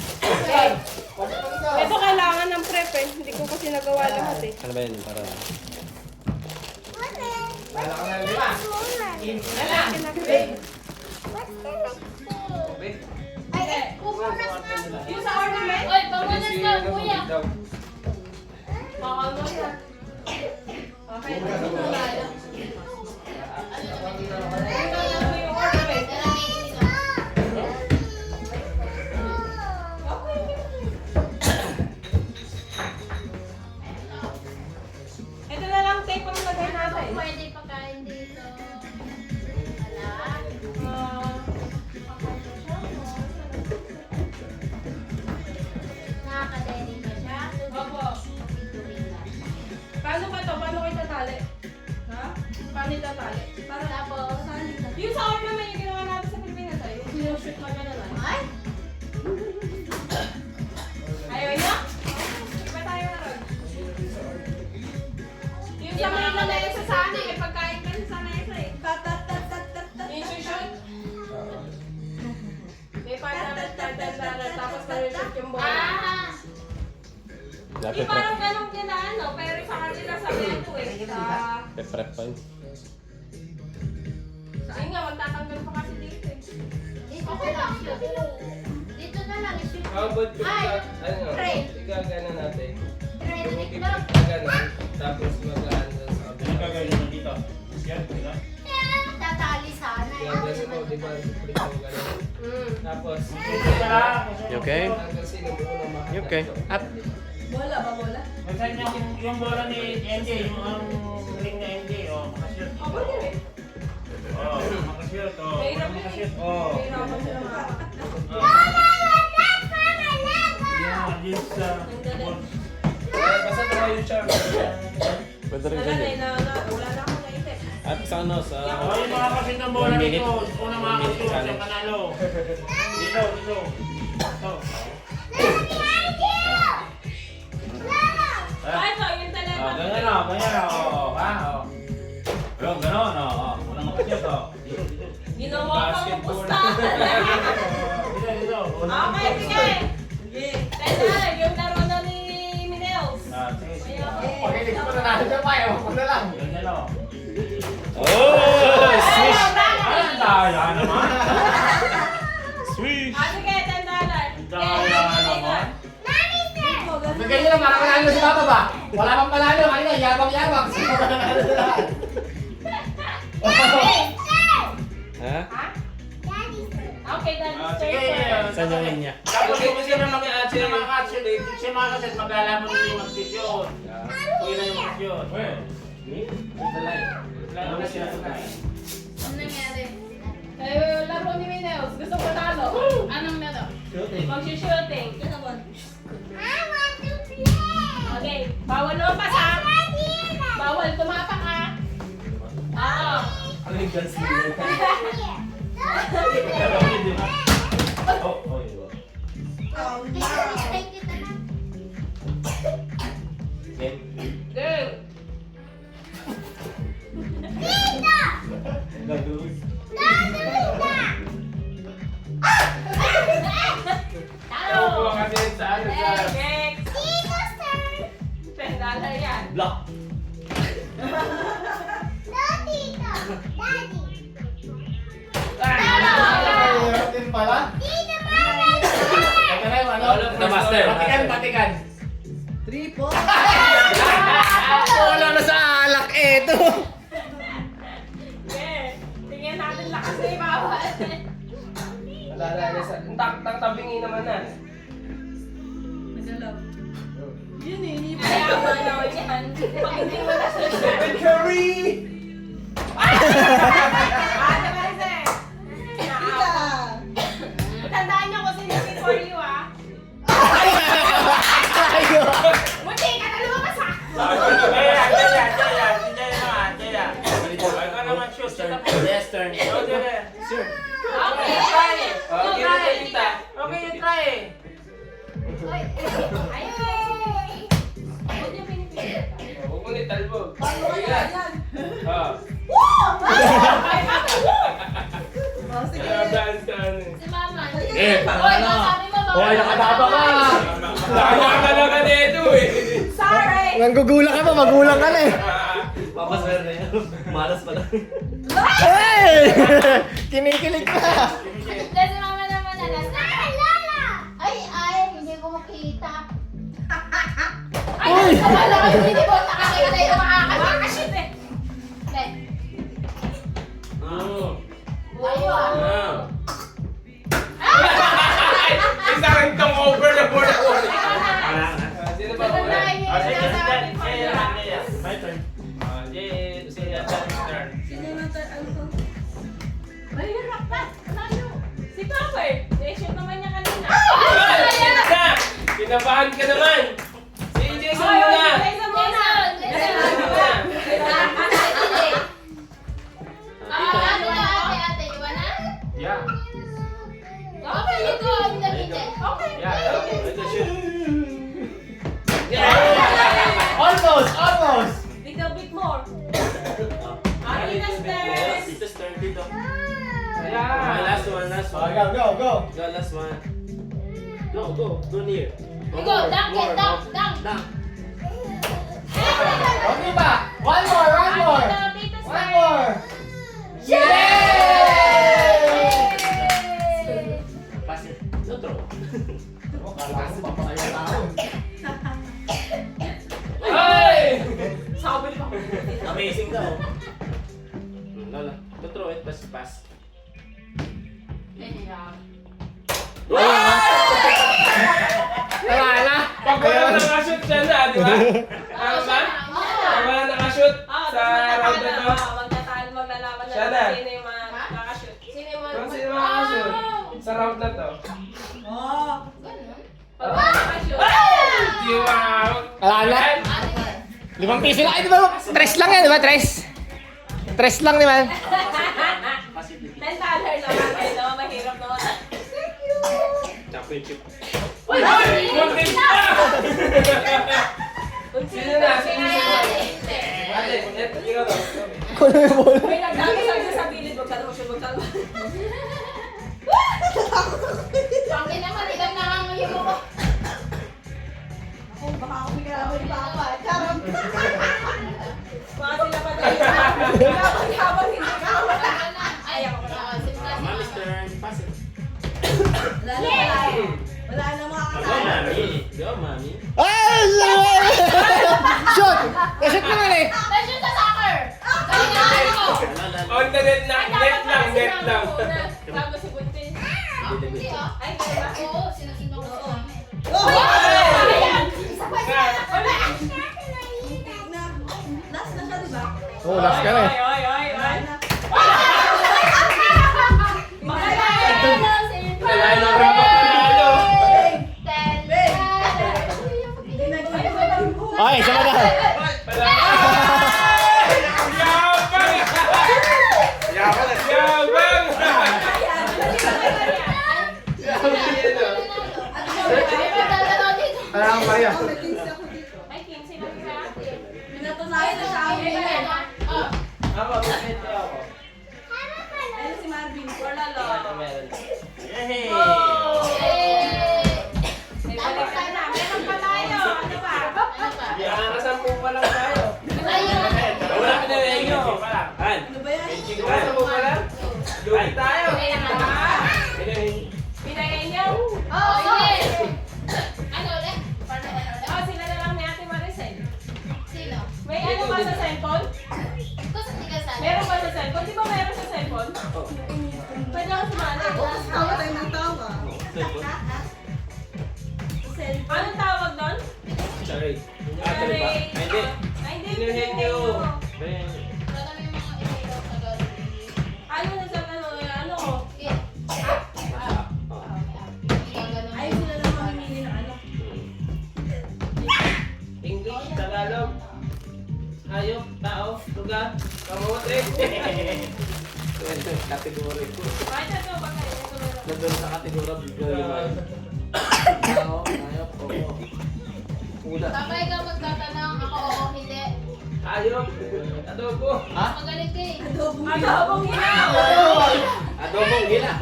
Ito kailangan ng prep eh. Hindi ko kasi nagawa lahat eh. Ano ba yun? Para... Manalo ka ng 5. Okay. Ay, pupunas na. Yung sa ornament? Oy, pamunas ka, kuya. Baka mo yan. Okay. Ano naman? Ito yung ornament. Tara, may ininom. Ito na lang tape ang lagay natin. Pwede pagkain dito. Wala. Nakaka-dairy ba siya? Opo. Tuwing lang. Paano ba to? Paano ko itatali? Ha? Paano itatali? Para Tapos, yung sa ornament yung ginawa natin sa Pilipinas ay yung sinushoot na gano'n ay. ay, Ayaw niya? Iba tayo na ron. Yung sa mga lamesa sa akin, may pagkain kasi sa mesa eh. Yung shoot. May pagkain tapos na-shoot yung bola. ah, Yung parang ganun nila ano, pero sa kanila sa meto eh. Sa... Prep pa yun. Ayun nga, magtatanggal pa kasi dito eh. dito na lang siya. Dito na lang, shoot. How about yung Ay, ano, pray. igagana natin. Training Bukit lang. na ganun, tapos magaan doon sa kabila. Tatali sana. Igagana mo, di ba? Bukit mo ganun. Tapos, You okay? hanggang sino mo na mahal. You okay? Up. Bola ba bola? Masan yung bola ni MJ, yung ring na MJ, oh. makashoot. Oh, pwede rin. Oh, makashoot. Oh, Mahirap yun eh. makashoot. Oh. Mahirapan sila mga. Yan, yun sa... Basta tumayo siya. Pwede rin Wala na, ganyan. wala na akong naisip. At sa ano, sa... Oh, yung mga kashoot ng bola 1 minute. dito. Unang makakashoot siya panalo. Dito, dito. Ito. Ay, ito, yung talaga. Oh, ganyan o, ganyan o. Ha? Oh. Yung ganon o. Unang makashoot o. Dito, dito. Ginawa kang pusta. Dito, dito. Okay, sige. Teka, yung laro na ni Minels. Sige, sige. Pag hindi ko nanalo siya pa, ewan ko na lang. Ganyan o. Oh! Swish! Ay, ang daya naman. Swish! Ah, sige, $10. Daya naman. Bigay nyo lang, parang manalo si Papa ba? Wala pang panalo, kanina, yabang-yabang. Ha? Okay, that's Sige. Saan yung linya? Tapos kung sino makakashoot, siya makakashoot, maglalaman mo yung mag-shoot. Kuya na yung mag-shoot. Lalo na siya. Ano nangyari? Eh, laro ni Minels. Gusto ko talo. Anong laro? Mag-shooting. Okay, bawal lumabas ha. Bawal tumapak ha. Oo. Ano yung guns nila? Oh, oh, yun. Game. Girl. Gagawin. Talo. Opo, kasi sa ano sa... Next. $10 yan. Block! Din pala. Ito na yung ano. The master. Batikan, batikan. Triple. Wala na sa alak eto. Yeah. Tingnan natin lakas ni bawal. Nalala sa... Tabingi naman na. Nagalaw. Yun eh, hindi pa. Kaya mo naman yan. Pag hindi mo na siya. Stephen Curry! Ate Maricel. Tita. Tandaan niyo kung sino before you ah. Munti ka na lumabas ah. Yes, turn. Okay, try. Okay, okay, tita. Okay, you try. Ayun. Huwag niyo pinipili. Huwag mo ni talbog. Paano kaya yan? Ah. Oh, sige. Dance ka ano eh. Si Mama. Eh, Hoy, masabi mo ba? Hoy, nakatapa ka. Nakakala ka nito eh. Sorry. Nanggugulang ka pa, magulang ka na eh. Papaswer na yan. Malas pala. Hey! Kinikilig ka. Hindi, si Mama naman na last. Ay, hindi ko makita. Ay, Wala ko hindi ko nakakita yung makakashoot. eh. Hindi. Oh. Ayun. Isa rin tong over na board ako. Sino ba Ito na una? yung sinasabi before you. My turn. Sino na tayo? Mahirap pa. Ano? Si Papa eh. I-shoot naman niya kanina. Kinabahan ka naman. Si Jason Ay, muna. Jason muna. Ate, iwan na? Yeah. Okay, you go. I'm the kitchen. Okay. Yeah, okay. Ito, shoot. Almost. Little bit more. Tina's turn. Tito's turn dito. Yeah. Last one, last Oh, one. go. Go, last one. Go near. You go, dunk it, dunk. Dunk. Okay ba? One more. Tito's One turn. more. Pass it. No throw. Kala ko papakaya tao. Ay! Sabi ko. Amazing daw. Lola, no throw it, pass. Tara na. Pag wala nakashoot siya na, di ba? Tama ba? Pag wala nakashoot Ah, sa round na to. Siya lang na. kung sino yung makakashoot. Sino yung Kung sino makakashoot. Sa round na to. Oh. Ganun. Pag makakashoot. Wow! Alam na. Ah, sige. 5 piso lang. Ay, di ba? 3 lang yan, di ba? 3. 3 lang, di ba? $10 naman kayo, no? Mahirap naman. Championship. Uy! Muntik na! Sino na? Sino na? Ate, ikaw to. Kuno yung bola. May nagdami sa gilid, wag ka na mag-shoot, wag ka na. Pangin naman, ilang nangangayo mo. Ako, baka ako pinalaman ni Papa. Charot. Mga sila pa dahil. Habang hindi ka. Ay, ako na. Simula si Mami's Mama. turn. Pass it. Wala na, wala na. Wala na mga Go, kasama. mami. Go, mami. Ay! Shoot! Shoot naman eh. Nashoot sa soccer! Kailangan ko! On the net lang, net lang, net lang. Bago si Buntis. Hindi ah. Ay, kaya ba? Oo, sinusunod ko sa amin. Oh! Ayan! Last na siya, di ba? Oh, last ka na eh. Oy, oy, oy, oy. Wala na rin panalo. Ay, isa ka na. Yabang! Yabang! Alam pa rin. May 15 ako dito. Ay, 15 lang siya. Pinatunayan na sa amin. Ako, ito ako. Ayun si Marvin. Wala lang. Meron. Yay! May balik ka na. Meron pa tayo. Ano ba? Nakasampu pa lang tayo. Wala ka na rin yun. Han. Ano ba yan? Nakasampu pa lang? Lugi tayo. Pinagay niyo? Oo, sige. Ano ulit? Paano ulit? Oh, sila na lang ni Ate Maricel. Sino? May ano ba sa cellphone? Gusto hindi ka sali. Meron ba sa cellphone? Di ba meron sa cellphone? Pwede ako sumali. Tawa tayo ng tawa. Anong tawag doon? Sorry. Charade. Hindi. Ay, hindi. Sinuhin niyo. Wala kami mga ilaw sa gawin. Ano na sa ano ko? Sige. Ay, sila lang mamimili ng ano. English, Tagalog. Hayop, tao, lugar, kamote. Kategory ko. Ay, ito ba kayo? Ito meron. Nandun sa kategory ko yung tao, ayop, oo. Ulat. Papa, ikaw magtatanong. Ako, oo, hindi. Hayop, adobo. Magaling ka eh. Adobong hilaw! Adobong hila.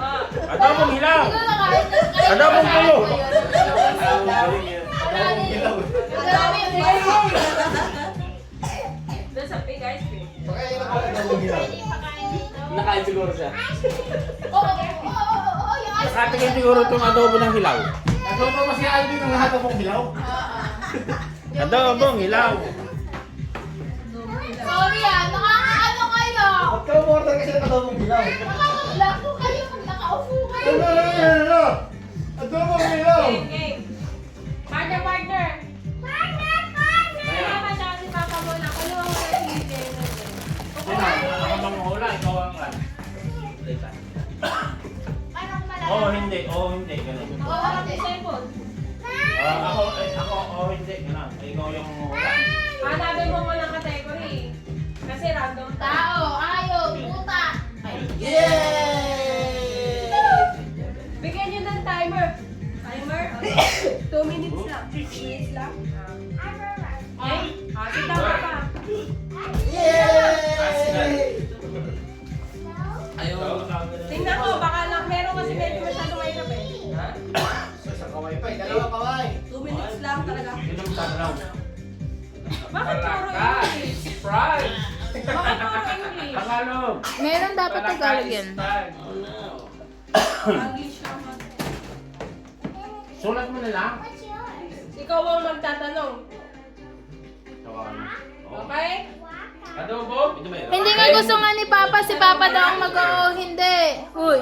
Ah. Adobong hilaw. Ikaw na kahit Adobong tulo. Doon sa big ice cream. Nakain siguro siya. Nakatingin siguro itong adobo ng hilaw. Adobo mo si Alvin ng adobong hilaw. Adobong hilaw. Sorry ah, nakakaano kayo? Huwag ka umorder kasi ng adobong hilaw. Nakakalago kayo pag nakaupo kayo. Adobong hilaw! Game, game. Partner, partner. Kaya ka siya si Papa mo na. Kulungan mo na si Jenna. Ako manghula, ikaw ang kan. Anong malaki? Oo, hindi. Oo, hindi. Ganun. Oo, si cellphone. Ako, hindi. Ganun. Ikaw yung manghula. Hanapin mo muna ang category. Kasi random Tao, ayaw, puta. Bigyan nyo ng timer. Timer? 2 minutes lang. 6 minutes lang. Okay? Kita ka pa. Ayaw. Tingnan ko, baka lang meron kasi medyo masyado mahirap eh. Sa kaway pa, dalawa kaway. 2 minutes lang talaga. Yun ang tanaw. Bakit puro English? Fries. Bakit puro English? Tagalog. Meron dapat Tagalog yan. Oh no. English lang. Sulat mo na lang. Ikaw ang magtatanong. Okay? Adobo. Ito meron. Hindi nga gusto nga ni Papa, si Papa daw ang mag-oo, hindi. Uy.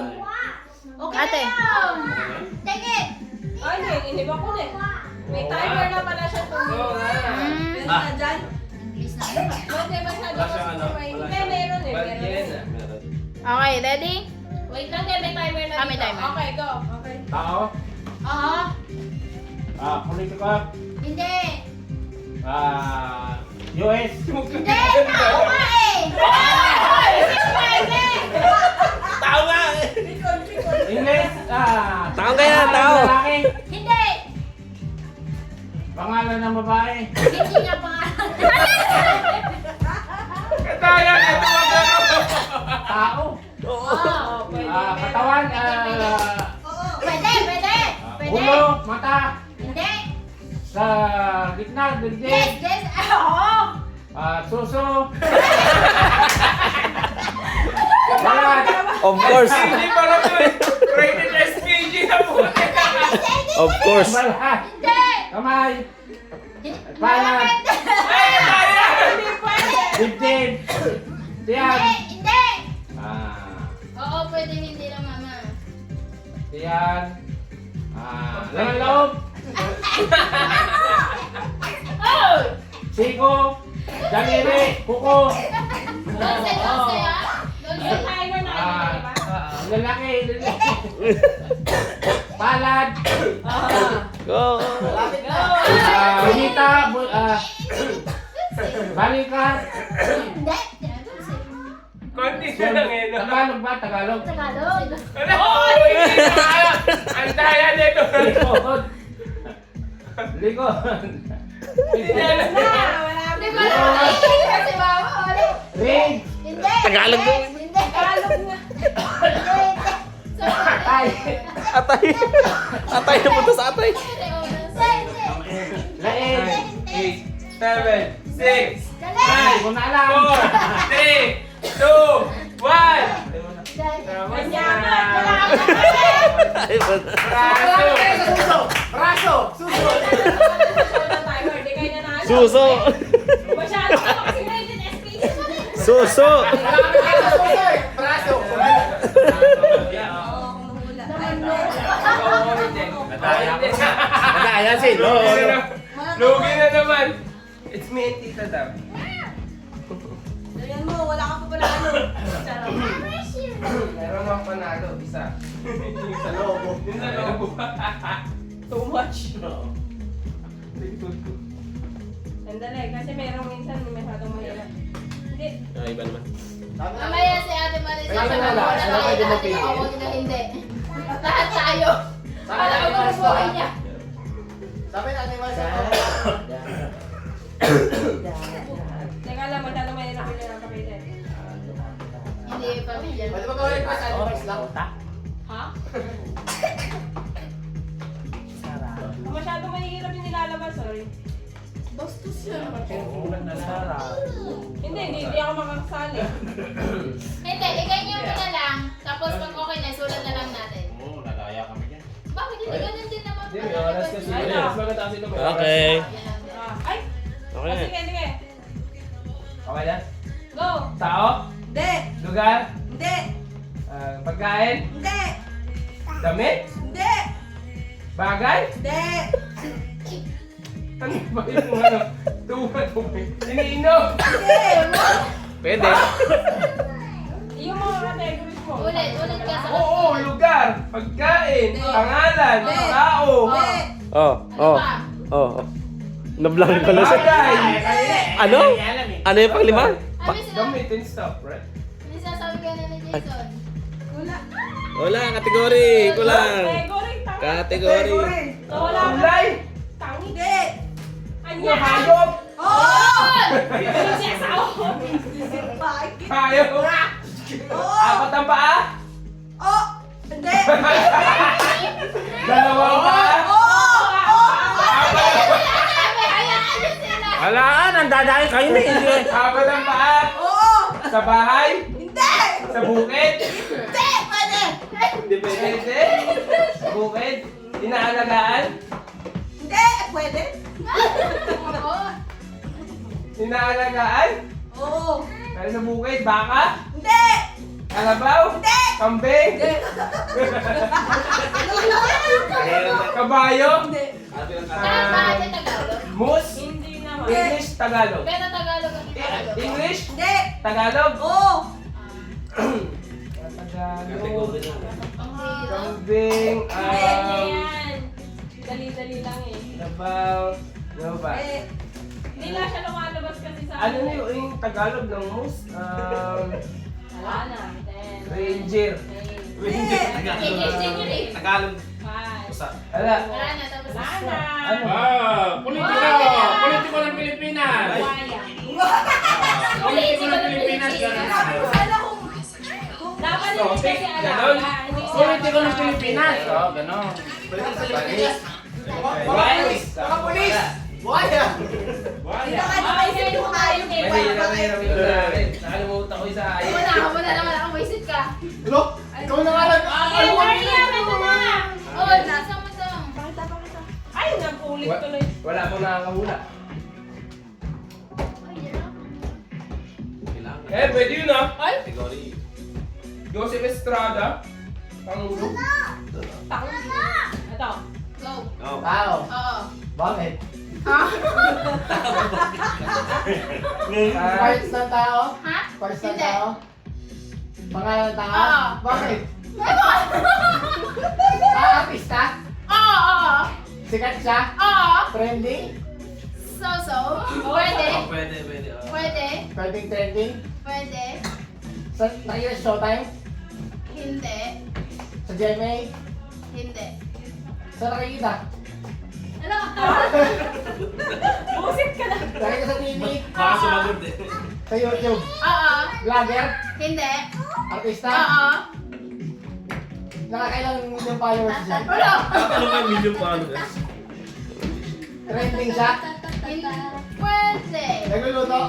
Ate. Take it. Ay, hindi. Iniba ko na eh. May timer na pala siya. Oo nga. Meron na dyan. Hindi, masyado Wala kasi siyang ano, may... wala Hindi, siyang- meron eh. Ba't yan Meron. ah? Okay, ready? Wait lang, may timer na Ah, may dito. timer. Okay, go. Okay. Tao. Oo. Politika. Hindi. US. Hindi, tao ka eh! Hindi pwede! Tao nga! English. Tao kaya, tao. Lalaki. Hindi! Pangalan ng babae. Hindi nga pangalan. Kataya, katuwag na Tao. Oo. Pwede, Katawan. Pwede, pwede! Pwede! Ulo. Mata. Hindi! Sa gitna. Yes, Dibdib. yes! Oo! Suso. Balat. Of course. Hindi parang rated SPG na po. Of course. Balat. Hindi! Kamay. Balat! Hindi pwede! Dibdib. Tiyan. Hindi! Oo, Ah. pwede hindi lang mama. Tiyan. Laman loob. Oh! Siko. Daliri. Kuko. Don't say ah. Don't May say. timer na kayo, di ba? Lalaki. Palad. Go. Hita. Balikat. Hindi! Don't say. Konti na lang eh. no? Tagalog ba? Tagalog. Tagalog. Ano? Ang daya nito. Likod. Likod. Hindi na alam. Hindi ko alam kasi mama. Ulit. Ring. Hindi! Tagalog daw. Hindi! Tagalog nga. Hindi! Atay. Atay. Atay na punta sa atay. Lain. 8, 7, 6, Ay, kung na alam. 4, 3, 2, 1. Manyaman! Wala ka Ay, wala. Braso. Braso. Suso. timer, di kayo nanalo. Suso. Masyado ka kasi rated SPG. Suso. Braso. Nadaya si Lugi na naman. It's me and tita daw. Ayan mo, wala ka pa pala ano. Meron akong panalo, isa. Yung sa lobo. Yung sa lobo. Too much. Sandali, kasi merong minsan masyadong mahirap. Hindi. Ay, iba naman. Mamaya si Ate Marisa Ay, sa wala. mga Saan wala pwede tayo magpili? ako na hindi. Lahat tayo. Wala ako bubuhay niya. Sabi natin mo sa Teka lang, masyadong mahirap yung nilakapitin. Hindi pamilya. Pwede ba gawin pa sa oras lang? Ha? Masyadong mahirap yung nilalabas, sorry. Bastos yun. Hindi ako makakasali. Hindi, iganyan mo na lang. Tapos pag okay na, sulat na lang natin. Oo, nadaya kami dyan. Bakit hindi ganun din naman? Hindi, may oras kasi. Ay, Mas maganda kasi ito. may oras. Okay. Ay! Okay. Sige, sige. Okay na? Go! Tao? Hindi! Lugar? Hindi! Pagkain? Hindi! Damit? Hindi! Bagay? Hindi! Ano ba yung ano? Tuwa-tuwa. Iniinom? Hindi! Pwede. Yung mga categories mo. Ulit ka sa Oo, lugar, pagkain, Hindi. pangalan, Hindi. tao, Hindi! Oh, Ano oh. pa? Oh. Nablank ko na siya. bagay. Ano? Ano yung panglima? Ay, may sinasabi- Gamit and stuff, right? may sinasabi ka na ni Jason. Wala! Wala, kategory. Kulang. Category, tangi. Kategory. Wala ka. Kulay, Tangi. Hindi! Anya. hayop, Oo! Yung siya sa ako. Bakit? hayop, Oo! apat ang paa, Oo! Hindi! dalawang paa, Oo! Walaan, ang dadayo kayo na eh. apat ang paa, Oo! sa bahay, Hindi! sa bukid, Hindi! Pwede! depende, sa bukid, inaalagaan, Hindi! Pwede? Oo. inaalagaan, Oo! kaya sa bukid, baka, Hindi! kalabaw, Hindi! kambing, Hindi! kabayo, Hindi! Lahat ba natin Tagalog? moose, Hindi naman. English, Tagalog. Pero Tagalog ang English? Hindi. Tagalog? Oo. Tagalog. Ang hero. Kambing. Yan. Dali-dali lang eh. About. Ano ba? Eh, Hindi nga siya lumalabas kasi sa Ano na yung Tagalog ng moose? Wala na. 10. Ranger. Tagalog. 5. Usa. Ala. Wala na, tapos Wala na. Ano? Politiko ng Pilipinas. Waya. Politiko ng Pilipinas. sana kung Dapat So, hindi kasi alam. ganon. Hindi siya. Politiko ng Pilipinas. Oo, gano'n. Mga pulis! Buhaya! pinaka-naisip ko tayo kay Nakalimutan ko isa. Wala naman ako, visit ka. Look! Ikaw na nga lang! Okay, Maria, ito na. Oh, nasa mo to. Ay, napulit tuloy. Wala akong nakakahula. Eh, pwede yun ah. Category. Joseph Estrada. Pangulo. Ito. Go. Oh. Tao! Oo. Bakit? Ha? Parts ng tao? Ha? Parts ng Hindi. tao? Pangalan ng tao? Oo. Bakit? Ewan. Artista? Oo. Sikat siya? Oo. Trending? So. Pwede. Pwede, pwede. Pwede. Pwedeng trending? Pwede. Sa nakikita sa Showtime? Hindi. Sa GMA? Hindi. Sa nakikita? Ano? Busit ka na. Nakikita sa TV? Baka sumagot eh. Sa YouTube? Oo. Vlogger? Hindi. Artista? Oo. Nakakailang million followers siya? Wala. Ano ba yung million followers? Trending siya? Pwede. Nagluluto?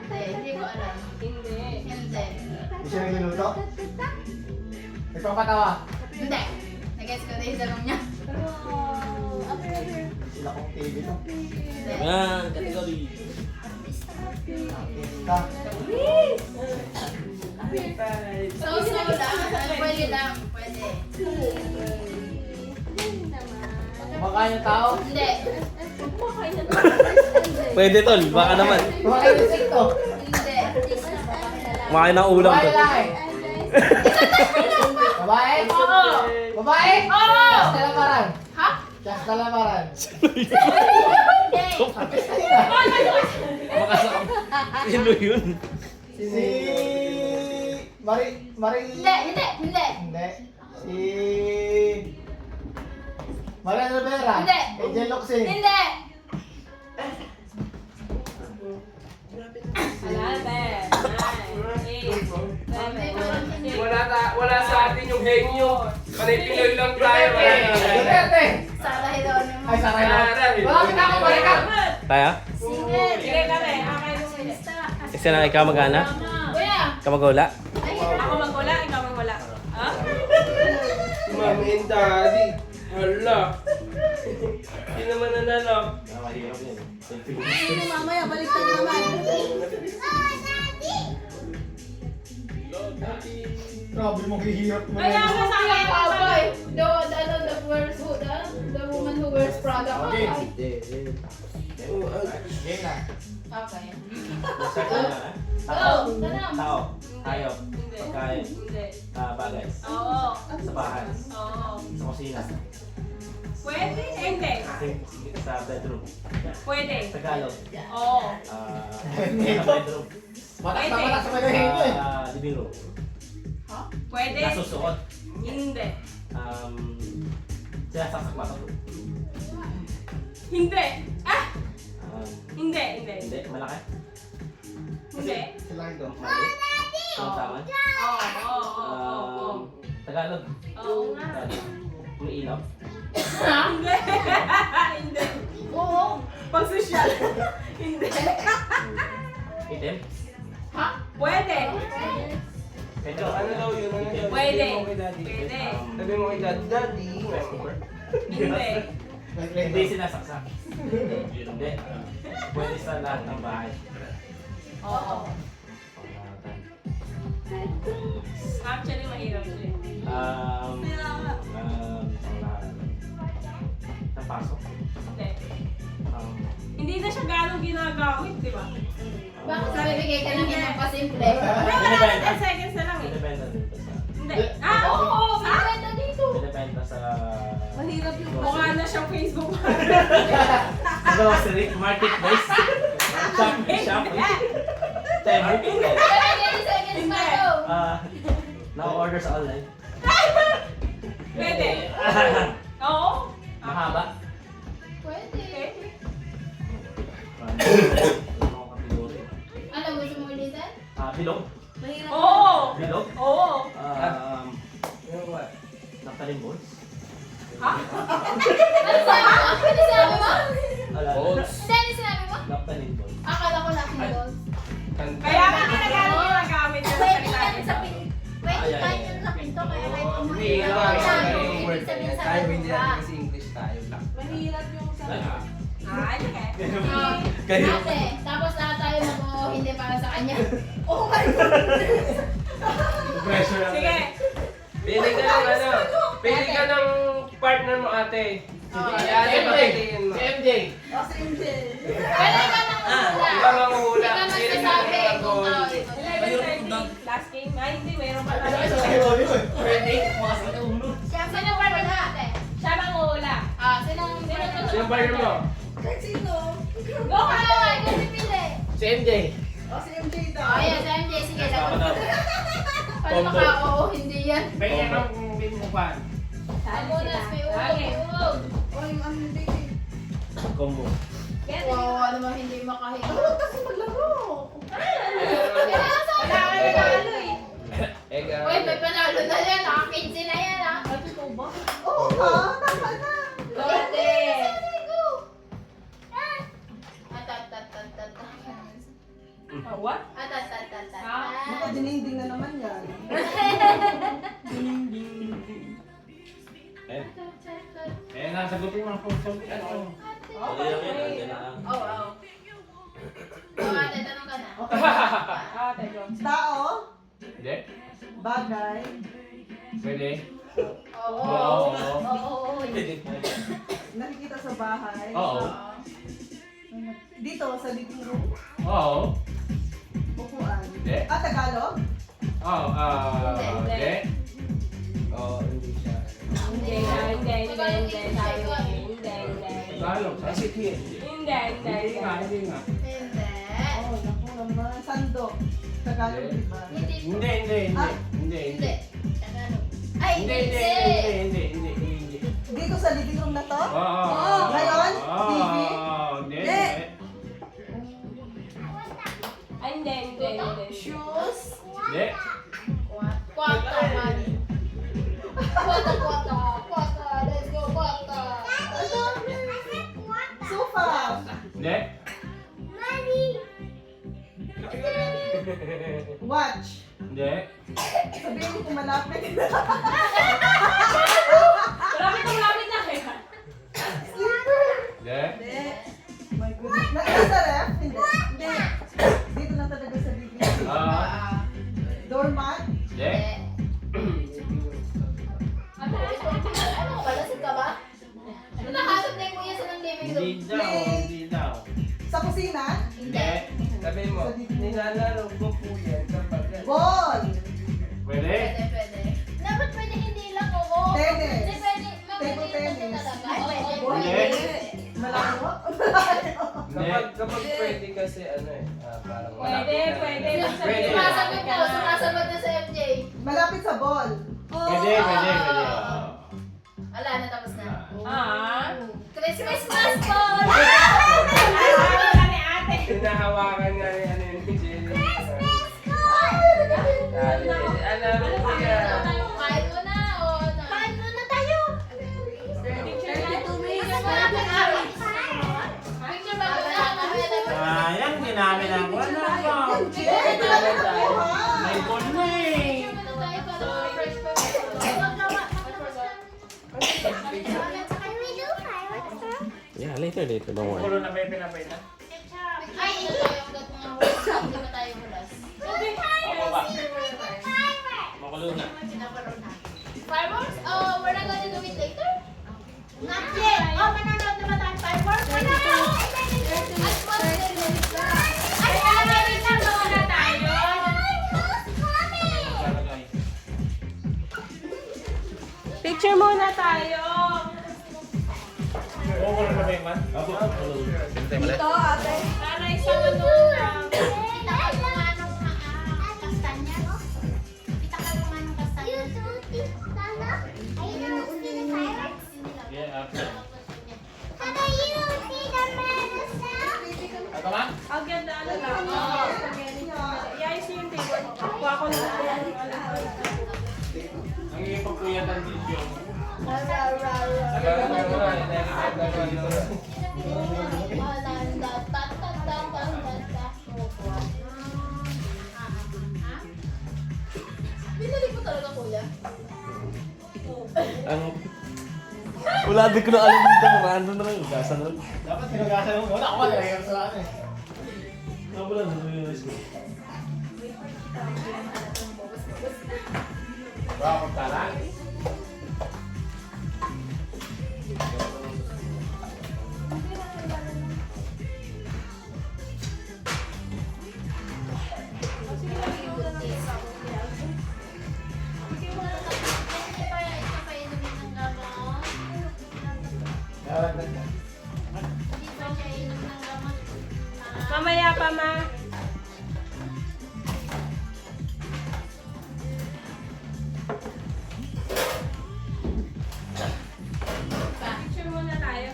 Hindi ko alam. Hindi. Hindi. Hindi siya nagluluto? Nagpapatawa? Hindi. Nag-guess ko na yung tanong niya. Sila kong TV to. Hindi. Yan, category. Artista? So lang. Pwede lang. Pwede. Kumakain ng tao? Hindi. Pwede tol, baka naman. Kumakain ng insekto? Hindi. Kumakain ng ulam Babae tol. lalaki? Babae? Oo. Babae? Oo. Just Kalamaran? Ha? Just Kalamaran? Hindi. Artista nila? Makasakam. Sino yun? Si... Mari... Hindi. Hindi. Hindi. Hindi. Si... Marian Rivera? Hindi. Angel Locsin? Hindi. 11, 9, 8, 7, 6. Wala sa atin yung henyo. Panay-Pinoy lang tayo. Duterte! Sara Heronimo. Ay, saray na. Saray. Malapit na ako, balik ka! Tayo? Sige kami, akay mo sila. Isa lang ikaw magana? Kuya. Ikaw magula? Ay, Ako magwala, ikaw magwala. Ha? Mami and daddy. Hala. Hindi naman nanalo. Mahirap yan. mamaya, baliktad naman. Grabe mong hihirap mo Kaya nga sa akin, Cowboy. The woman who wears Prada. Okay. Okay. Game na. Okay. Tao. Go. Tanong. Tao. Hayop. Hindi. Pagkain. Hindi. Bagay. Oo. Sa bahay. Oo. Sa kusina. Pwede? Hindi. Sa bedroom. Pwede. Tagalog. Oo. Nito. Bedroom. Matak na matak sa mga hihirap eh. Living room. Pwede? Nasusuot. Hindi. Sinasaksak ba ito? Hindi. Ah! Um, Hindi, hindi. Hindi. Malaki? Hindi. Sila ito. Mali? Ang tama? Oo. Tagalog. Oo nga. May ilaw. Hindi. Hindi. Oo. Pag social. Hindi. Itim? Ha? Pwede. Pwede. Ano daw yun? Ano daw? Pwede. Sabi mo kay daddy. Pwede. Sabi mo kay daddy. Daddy. Rice cooker? Hindi. Hindi sinasaksak. Hindi. Pwede sa lahat ng bahay. Oo. Pangatan. Actually, mahirap siya. Panglahan. Napasok. Hindi. Um, Hindi na siya gano'ng ginagamit Bakit bibigay ka ng inang pasimple? Wala, 10 seconds na lang eh. Binibenta dito sa... Hindi. Ah, oo! Bibenta dito. Binibenta sa... Mahirap yung Mukha na siyang Facebook. Grocery, marketplace. Shopee. Temo. Bibigay 10 seconds pa to. Na-order sa online. Pwede. Oo. Mahaba. Pwede. Ano kategory? Ano, gusto mo ulitin? Bilog. Mahirap. Oo. Bilog. Oo. Yung what? Naptalim balls. Ha? Ano sabi mo? Ano sabi mo? Balls. Hindi, ano sinabi mo? Naptalim balls. Akala ko laki balls. Kaya nga ginagamit yung nagamit yung Pwede salita yan sa nila. pinto. Pwede kahit yan sa pinto, kaya kahit Hindi, umuwi. Ibig sabihin sa tayo hindi lupa. natin kasi English tayo lang. Mahirap yung sa... Ay, okay. Ate, tapos lahat tayo mag hindi para sa kanya. Oh my God! Pressure lang. Sige. Pili ka ng ano? Pili ka ng partner mo ate. Oh, Si Si ate MJ. pakitiin mo. Si MJ. O, si MJ. Pwede ka nang Ikaw hula. ang hula. Ikaw Pili ka magsasabi ng kung goal. tao ito. 11:30. Last game. Ay, hindi. Meron pa Ay, tayo. Pwede. Makasal ka ulo. Sino partner mo ate? Siya bang hula? Sinong partner mo? Sino partner mo? Kahit sino. Go ka! Ikaw si Pili. Si MJ. O, si MJ daw. Oh, yan, sa MJ. Sige, Kasama lagot. daw. Paano ka? Oo, hindi yan. Bigyan ng binukupan. Amunas, may ulo, Okay. may ulo. O, yung ano yung baby. Combo. Wow, ano mo hindi makahinga. Ano kasi maglaro? Wala ka nanalo eh. Uy, may panalo na yan. Naka-15 na yan, ha? Ay, totoo ba? Oo ka, tama na. Lote. Go! Atatatatata. What? Atatatatata. Baka dininding na naman yan. Eh, nasagutin mo ang puso. Ano? Pwede lang yan. Andyan na ang... Oh, wow. Oh, ate, tanong ka na. Ah, teko. Tao, Hindi? bagay, Pwede? Oo. Oo. Oo. Pwede. nakikita sa bahay. Oo. Dito, sa living room, Oo. upuan. Hindi. Tagalog? Oo. Hindi. Oo, hindi siya. Hindi, hindi. Tagalog. Kasi here. Hindi nga. Hindi. Oh, naku naman. Sandok. Tagalog, Hindi. diba? Hindi. Hindi. Hindi. Hindi. Tagalog. Ay, Hindi. hindi. Hindi. Dito sa living room na to? Oo. Ngayon? Oo. TV? Hindi. Hindi. Hindi. Shoes? Hindi. Kwata man. Kwata. Let's go, kwata. Sofa? Hindi. Watch? Hindi. Sabihin ko malapit. Malapit na kaya. Slipper? Hindi. Hindi. My goodness. Nasa ref? Hindi. Hindi. Dito na talaga sa living room. Doormat? Hindi. Ano, balasin ka ba? Nakahanap na yung kuya sa ng living room. Hindi daw. Sa kusina? Hindi. Sabihin mo, nilalaro ko po yan kapag... Ball! Pwede? Pwede. Dapat pwede hindi lang, oo. Tennis. Hindi pwede. Table tennis. Talaga. Oo, Ball? Hindi. Malayo? Malayo. Kapag pwede kasi ano eh, parang Pwede. Pwede. Sumasagot na, sumasagot na sa MJ. Malapit sa ball. Pwede. Wala na, tapos na. Ah. Christmas ball! Alam ka ni ate. Hinahawakan nga ni ano yun ni Jenny. Alam mo yan. Kain mo na, o ano? Kain mo na tayo! 32 minutes. Picture ba mo na? Mamaya tayo. Sayang, ginamit ang wala ko. Jay, talaga nakuha. May ball na eh. Picture muna tayo para fresh pa. Yeah, later. Don't worry. Kulo na may pinapainan. Ay, ito tayo. Hanggat mga hulas. Hindi pa tayo hulas. Ako ba? Makulo na. Fireworks? Oh, we're not gonna do it later? Not yet! Oh, manonood naman tayo fireworks? Wala! At once, ay, naman? Opo. Sintay mali. Ito, ate. Sana isang ano lang. Kita ka yung anong kastanya, no? Kita ka yung anong kastanya. Yeah, after. Ito ma? I'll get the ano lang. Yeah, I see yung table. Kuha ko na lang. Nangingipagkuyan ng video. Binalik mo talaga, kuya? Ang... Wala din ko na alam dito. Random na lang. Gasa na lang. Dapat sinugasan mo. Wala ako nilagay sa ano eh. Wala na yung risk ko. Wow, magtala. Mamaya pa, ma. Picture muna tayo.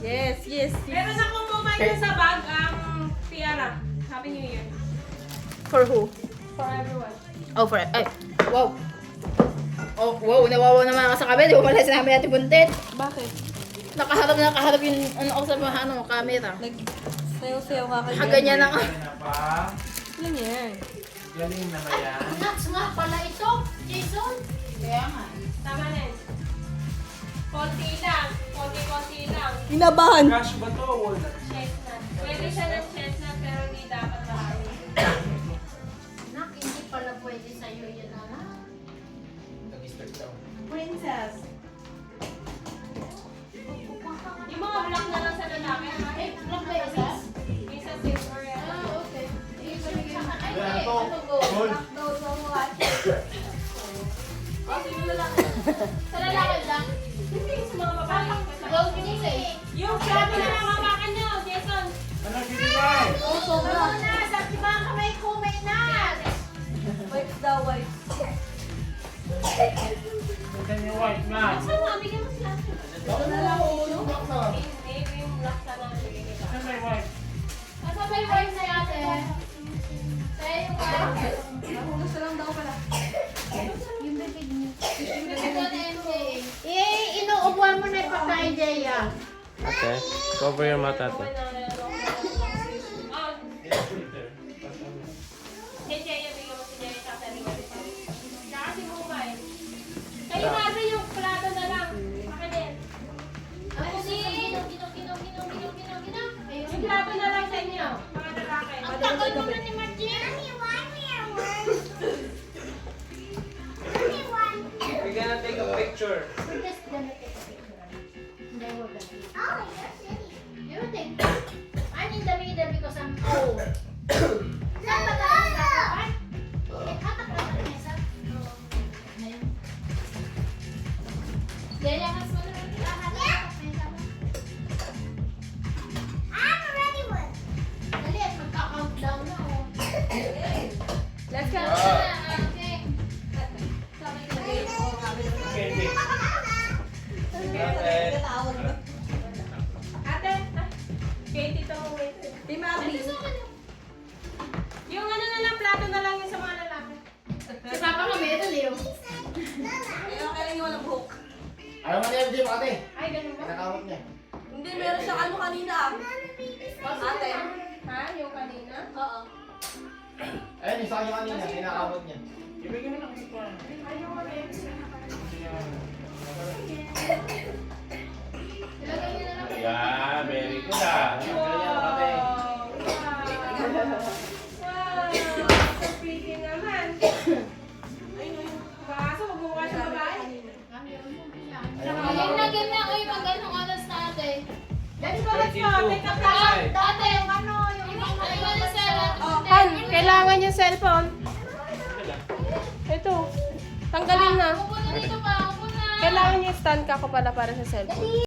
Yes, yes, yes. Meron akong moment sa bag, Tiara. Happy New Year. For who? For everyone. Oh, for ay. Wow. Oh, wow, nawawa naman ako sa kabe. Di ko pala sinabi natin buntit. Bakit? Nakaharap yung ano ako sa mga ano, camera. Sayo-sayo ka kayo. Ganyan na nga. Na pa. Yan yan. Galing na ba yan? Nuts nga pala ito, Jason. Kaya nga. Tama na yun. Konti lang. Konti-konti lang. Inabahan. Cash ba to? Walnut. Chestnut. Pwede siya ng chestnut pero hindi dapat marami. Nak, hindi pala pwede sa'yo yun, anak. Nag-start daw. Princess. Yung mga black na lang sa lalaki. Eh, block ba isa? Minsan silk or yan. Ah, okay. Eh, ay, Ano ay, to? ano go? Gold. Oh, sige na lang. Sa lalaki lang. Hindi sa mga babae. Gold pinili. Yung sabi na lang hawakan nyo, Jason. Ano, sinibay? Oh, sobra. Ano na, sa ibang kamay ko, may na. Wipes daw, wipes. Ito yung white man. Saan mo? Bigyan mo sila. Bakit na lang ako yung box na? Maybe yung black sana ang bigyan kita. Ano may white? Nasa may wife na yate. Sa'yo yung wife. Nahulog na lang daw pala. Yung bibig niyo. Ito na MJ. Eh, inuubuan mo na yung patay, Jaya. Okay. Cover your mata to. Hey, Jaya, bigyan mo si Jaya sa sarili. Tsaka si Bumay. Kayo nasa yung plato na lang. Baka din. Ako si... Yung plato na lang sa inyo. Mga lalaki. Ang tagal mo na ni Martin. We're gonna take a picture. We're just gonna take a picture. Hindi, we're gonna. You think? I need dami-dami ko sa... Oh. Saan ba tayo sa kapan? Eh, hatak na sa mesa. Oo. Ngayon. Jaya, mas mo naman hatak sa mesa mo. Dali, at magka-countdown na, oh. Let's go. Okay. Candy. Ate, kay tito mo wait. Team Abby. Yung ano na lang, plato na lang yung sa mga lalaki. Si Papa kami, ito, Leo. Kaya kailan yung walang hook. Ayaw mo na yung gym, ate. Ay, ganun ba? Nakakawag niya. Hindi, meron siyang ano kanina ah. Ate. Ha? Yung kanina? Oo. Ayun, yung sa kanya kanina. Kinakawag niya. Ibigay mo na kasi pa. Ayaw ko rin. Ilagay niyo na lang. Yeah, very good ah. Wow! Ate. Wow! So pretty naman. Kaso magmukha sa babae. Lagyan na, oy, mag-anong oras na ate. Let's go, let's go. Take a picture. Dati, yung ano, yung ibang sa Oh, Han, kailangan yung cellphone. Ito. Tanggalin na. Upo na dito pa, upo na. kailangan niya stand ka ko pala para sa cellphone.